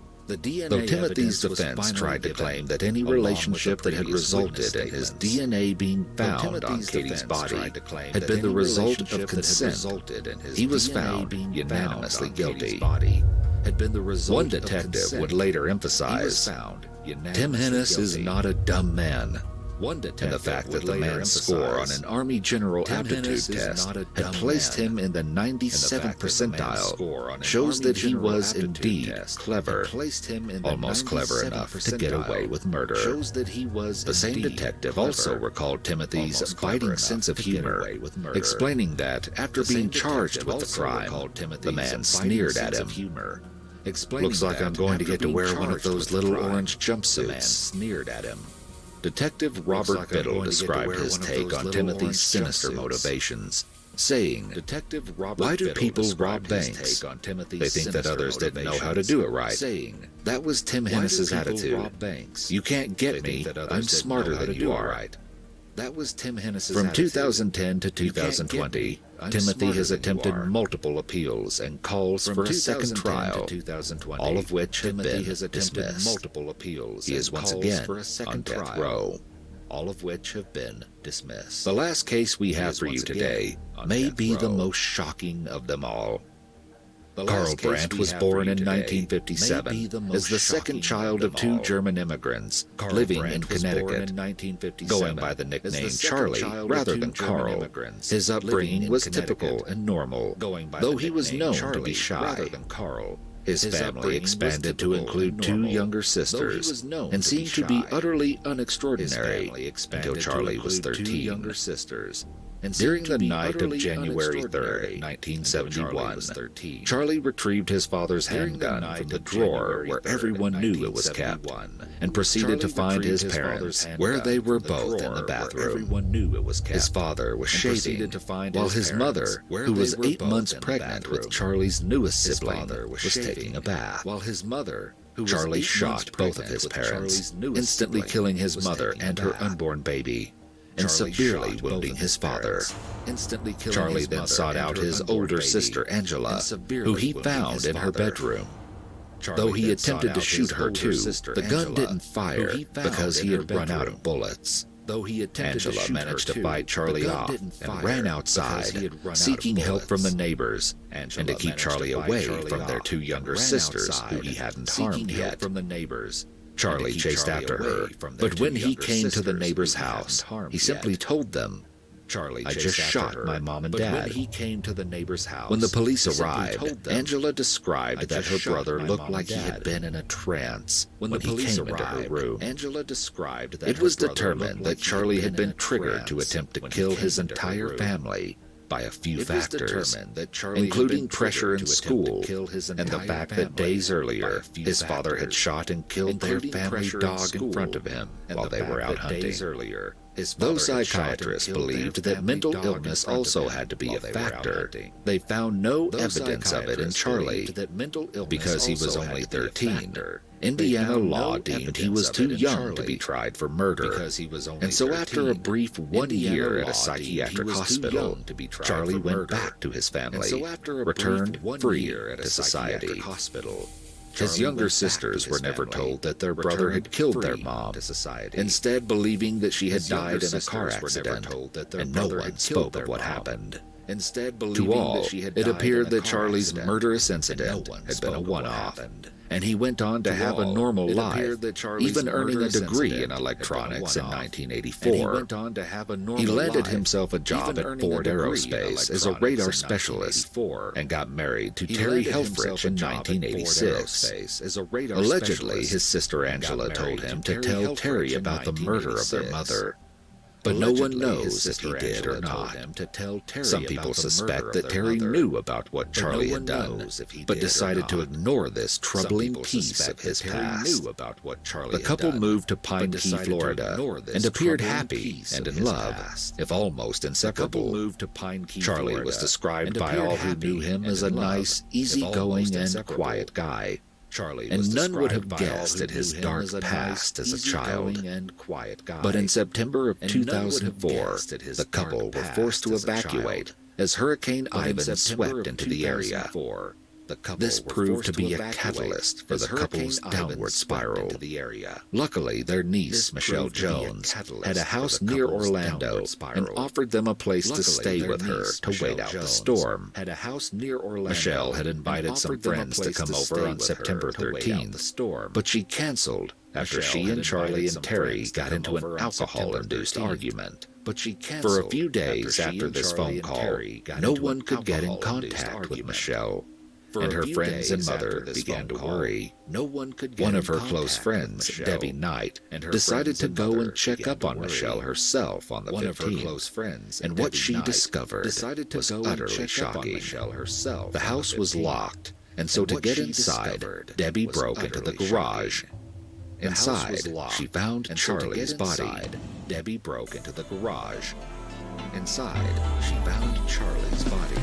Though Timothy's defense tried to claim that any relationship that had resulted in his DNA being found on Katie's body had been the result of consent, he was found unanimously guilty. One detective would later emphasize, Tim Hennis is not a dumb man. And the fact that the man's score on an Army General Aptitude test had placed him in the 97th percentile shows that he was indeed clever, almost clever enough to get away with murder. The same detective also recalled Timothy's biting sense of humor, explaining that after being charged with the crime, the man sneered at him. Looks like I'm going to get to wear one of those little orange jumpsuits. Detective Robert Biddle described his take on Timothy's sinister motivations, saying, "Why do people rob banks? They think that others didn't know how to do it right. That was Tim Hennis's attitude. You can't get me, I'm smarter than you are." From 2010 to 2020, Timothy has attempted multiple appeals and calls for a second trial, all of which have been dismissed. He is once again on death row. The last case we have for you today may be the most shocking of them all. Carl Brandt was born in 1957 as the second child of two German immigrants living in Connecticut. Going by the nickname Charlie rather than Carl, his upbringing was typical and normal, though he was known to be shy. His family expanded to include two younger sisters and seemed to be utterly unextraordinary until Charlie was 13. During the night of January 3rd, 1971, Charlie retrieved his father's handgun from the drawer where everyone knew it was kept and proceeded to find his parents where they were both in the bathroom. His father was shaving, while his mother, who was 8 months pregnant with Charlie's newest sibling, was taking a bath. Charlie shot both of his parents, instantly killing his mother and her unborn baby, and severely wounding his father. Charlie then sought out his older sister Angela, who he found in her bedroom. Though he attempted to shoot her too, the gun didn't fire because he had run out of bullets. Angela managed to fight Charlie off and ran outside, seeking help from the neighbors and to keep Charlie away from their two younger sisters who he hadn't harmed yet. Charlie chased after her, but when he came to the neighbor's house, he simply told them, "I just shot my mom and dad." When the police arrived, Angela described that her brother looked like he had been in a trance when he came into her room. It was determined that Charlie had been triggered to attempt to kill his entire family by a few factors, including pressure in school and the fact that days earlier his father had shot and killed their family dog in front of him while they were out hunting. Though psychiatrists believed that mental illness also had to be a factor, they found no evidence of it in Charlie because he was only 13. Indiana law deemed he was too young to be tried for murder, and so after a brief 1 year at a psychiatric hospital, Charlie went back to his family, returned free to society. His younger sisters were never told that their brother had killed their mom, instead believing that she had died in a car accident, and no one spoke of what happened. To all, it appeared that Charlie's murderous incident had been a one-off, and he went on to have a normal life, even earning a degree in electronics in 1984. He landed himself a job at Ford Aerospace as a radar specialist and got married to Terry Helfrich in 1986. Allegedly, his sister Angela told him to tell Terry about the murder of their mother. But no one knows if he did or not. Some people suspect that Terry knew about what Charlie had done, but decided to ignore this troubling piece of his past. The couple moved to Pine Key, Florida, and appeared happy and in love, if almost inseparable. Charlie was described by all who knew him as a nice, easygoing, and quiet guy. And none would have guessed at his dark past as a child. But in September of 2004, the couple were forced to evacuate as Hurricane Ivan swept into the area. This proved to be a catalyst for the couple's downward spiral. Luckily, their niece, Michelle Jones, had a house near Orlando and offered them a place to stay with her to wait out the storm. Michelle had invited some friends to come over on September 13th, but she canceled after she and Charlie and Terry got into an alcohol-induced argument. For a few days after this phone call, no one could get in contact with Michelle, and her friends and mother began to worry. One of her close friends, Debbie Knight, decided to go and check up on Michelle herself on the 15th, and what she discovered was utterly shocking. The house was locked, and so to get inside, Debbie broke into the garage. Inside, she found Charlie's body. Debbie broke into the garage. Inside, she found Charlie's body.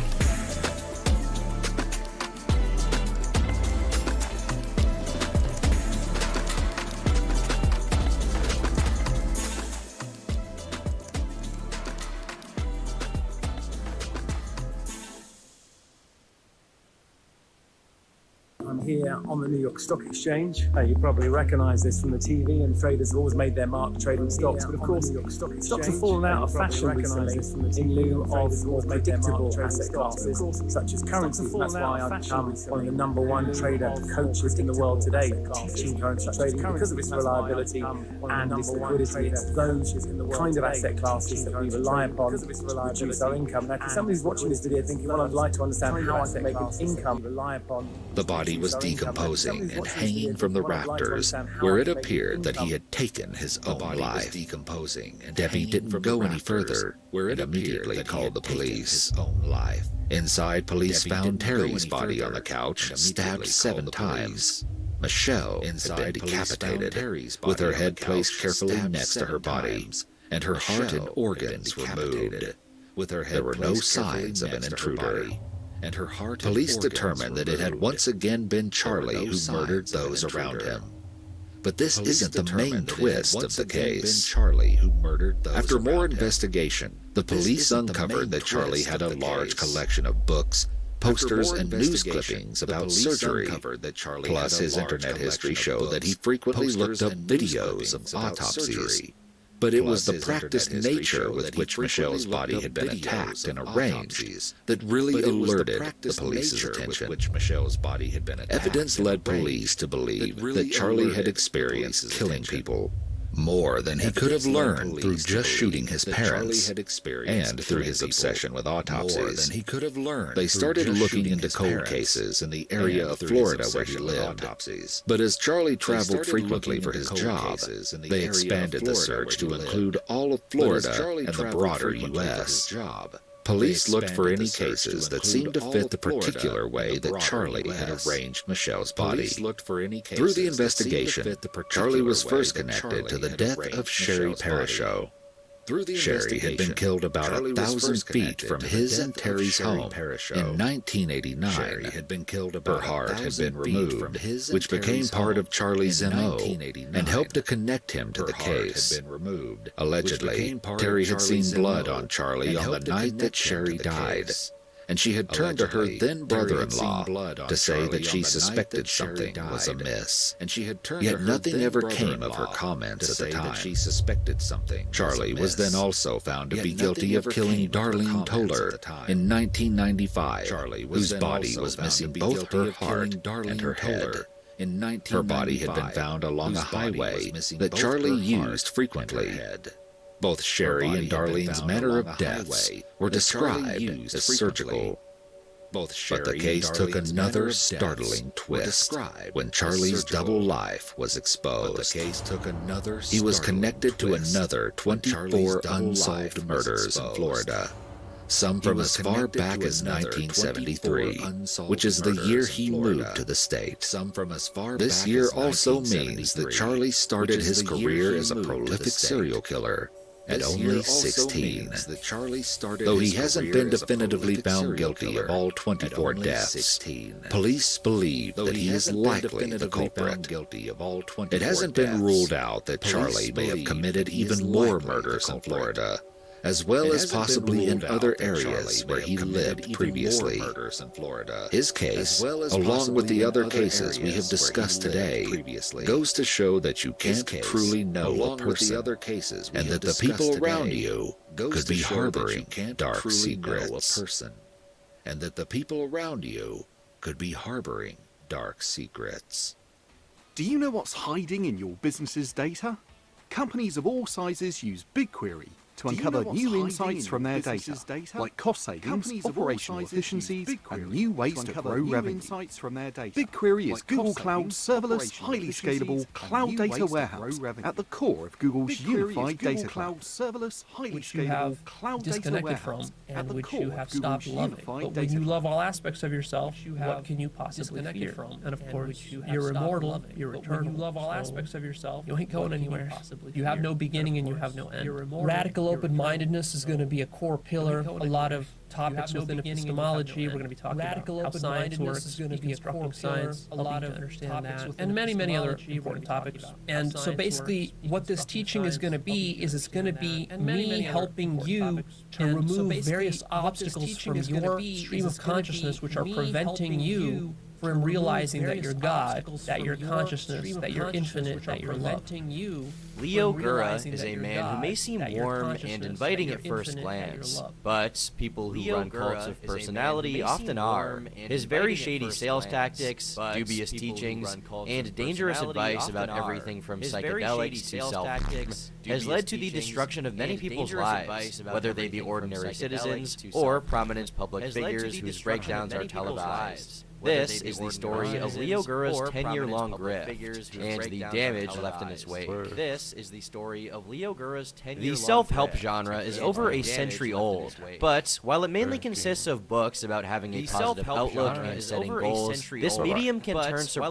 I'm here on the New York Stock Exchange. You probably recognize this from the TV, and traders have always made their mark trading stocks, but of course stocks have fallen out of fashion recently in lieu of more predictable asset classes such as currencies. That's why I've become one of the #1 trader coaches in the world today, teaching currency trading because of its reliability and its liquidity. It's those kind of asset classes that we rely upon to reduce our income. Now, if somebody's watching this video thinking, well, I'd like to understand how I can make an income, rely upon. The body was decomposing and hanging from the rafters, where it appeared that he had taken his own life. Debbie didn't go any further and immediately called the police. Inside, police found Terry's body on the couch, stabbed 7 times. Michelle had been decapitated, with her head placed carefully next to her body, and her heart and organs removed. There were no signs of an intruder. Police determined that it had once again been Charlie who murdered those around him. But this isn't the main twist of the case. After more investigation, the police uncovered that Charlie had a large collection of books, posters, and news clippings about surgery. Plus, his internet history showed that he frequently looked up videos of autopsies. But it was the practiced nature with which Michelle's body had been attacked and arranged that really alerted the police's attention. Evidence led police to believe that Charlie had experienced killing people more than he could have learned through just shooting his parents and through his obsession with autopsies. They started looking into cold cases in the area of Florida where he lived. But as Charlie traveled frequently for his job, they expanded the search to include all of Florida and the broader U.S. Police looked for any cases that seemed to fit the particular way that Charlie had arranged Michelle's body. Through the investigation, Charlie was first connected to the death of Sherry Parashow. Sherry had been killed about 1,000 feet from his and Terry's home in 1989. Her heart had been removed, which became part of Charlie's M.O. and helped to connect him to the case. Allegedly, Terry had seen blood on Charlie on the night that Sherry died, and she had turned to her then brother-in-law to say that she suspected something was amiss. Yet nothing ever came of her comments at the time. Charlie was then also found to be guilty of killing Darlene Toller in 1995, whose body was missing both her heart and her head. Her body had been found along a highway that Charlie used frequently. Both Sherry and Darlene's manner of deaths were described as surgical. But the case took another startling twist when Charlie's double life was exposed. He was connected to another 24 unsolved murders in Florida, some from as far back as 1973, which is the year he moved to the state. This year also means that Charlie started his career as a prolific serial killer at only 16. Though he hasn't been definitively found guilty of all 24 deaths, police believe that he is likely the culprit. It hasn't been ruled out that Charlie may have committed even more murders in Florida, as well as possibly in other areas where he lived previously. His case, along with the other cases we have discussed today, goes to show that you can't truly know a person, and that the people around you could be harboring dark secrets. And that the people around you could be harboring dark secrets. Do you know what's hiding in your business's data? Companies of all sizes use BigQuery to uncover new insights from their data, like cost savings, operational efficiencies, and new ways to grow revenue. BigQuery is Google Cloud's serverless, highly scalable cloud data warehouse at the core of Google's unified data cloud. Which you have disconnected from and which you have stopped loving. But when you love all aspects of yourself, what can you possibly fear? And of course, you're immortal, you're eternal. When you love all aspects of yourself, you ain't going anywhere. You have no beginning and you have no end. Radical open-mindedness is going to be a core pillar. A lot of topics within epistemology. We're going to be talking about how science works, is going to be a core science, a lot of understand that, and many other important topics. And so basically, what this teaching is going to be is it's going to be me helping you to remove various obstacles from your stream of consciousness which are preventing you from realizing that you're God, that you're consciousness, that you're infinite, that you're love. Leo Gura is a man who may seem warm and inviting at first glance, but people who run cults of personality often are. His very shady sales tactics, dubious teachings, and dangerous advice about everything from psychedelics to self-help has led to the destruction of many people's lives, whether they be ordinary citizens or prominent public figures whose breakdowns are televised. This is the story of Leo Gura's 10-year-long grift and the damage left in its wake. This is the story of Leo Gura's 10-year-long grift. The self-help genre is over a century old, but while it mainly consists of books about having a positive outlook and setting goals, this medium can turn surprisingly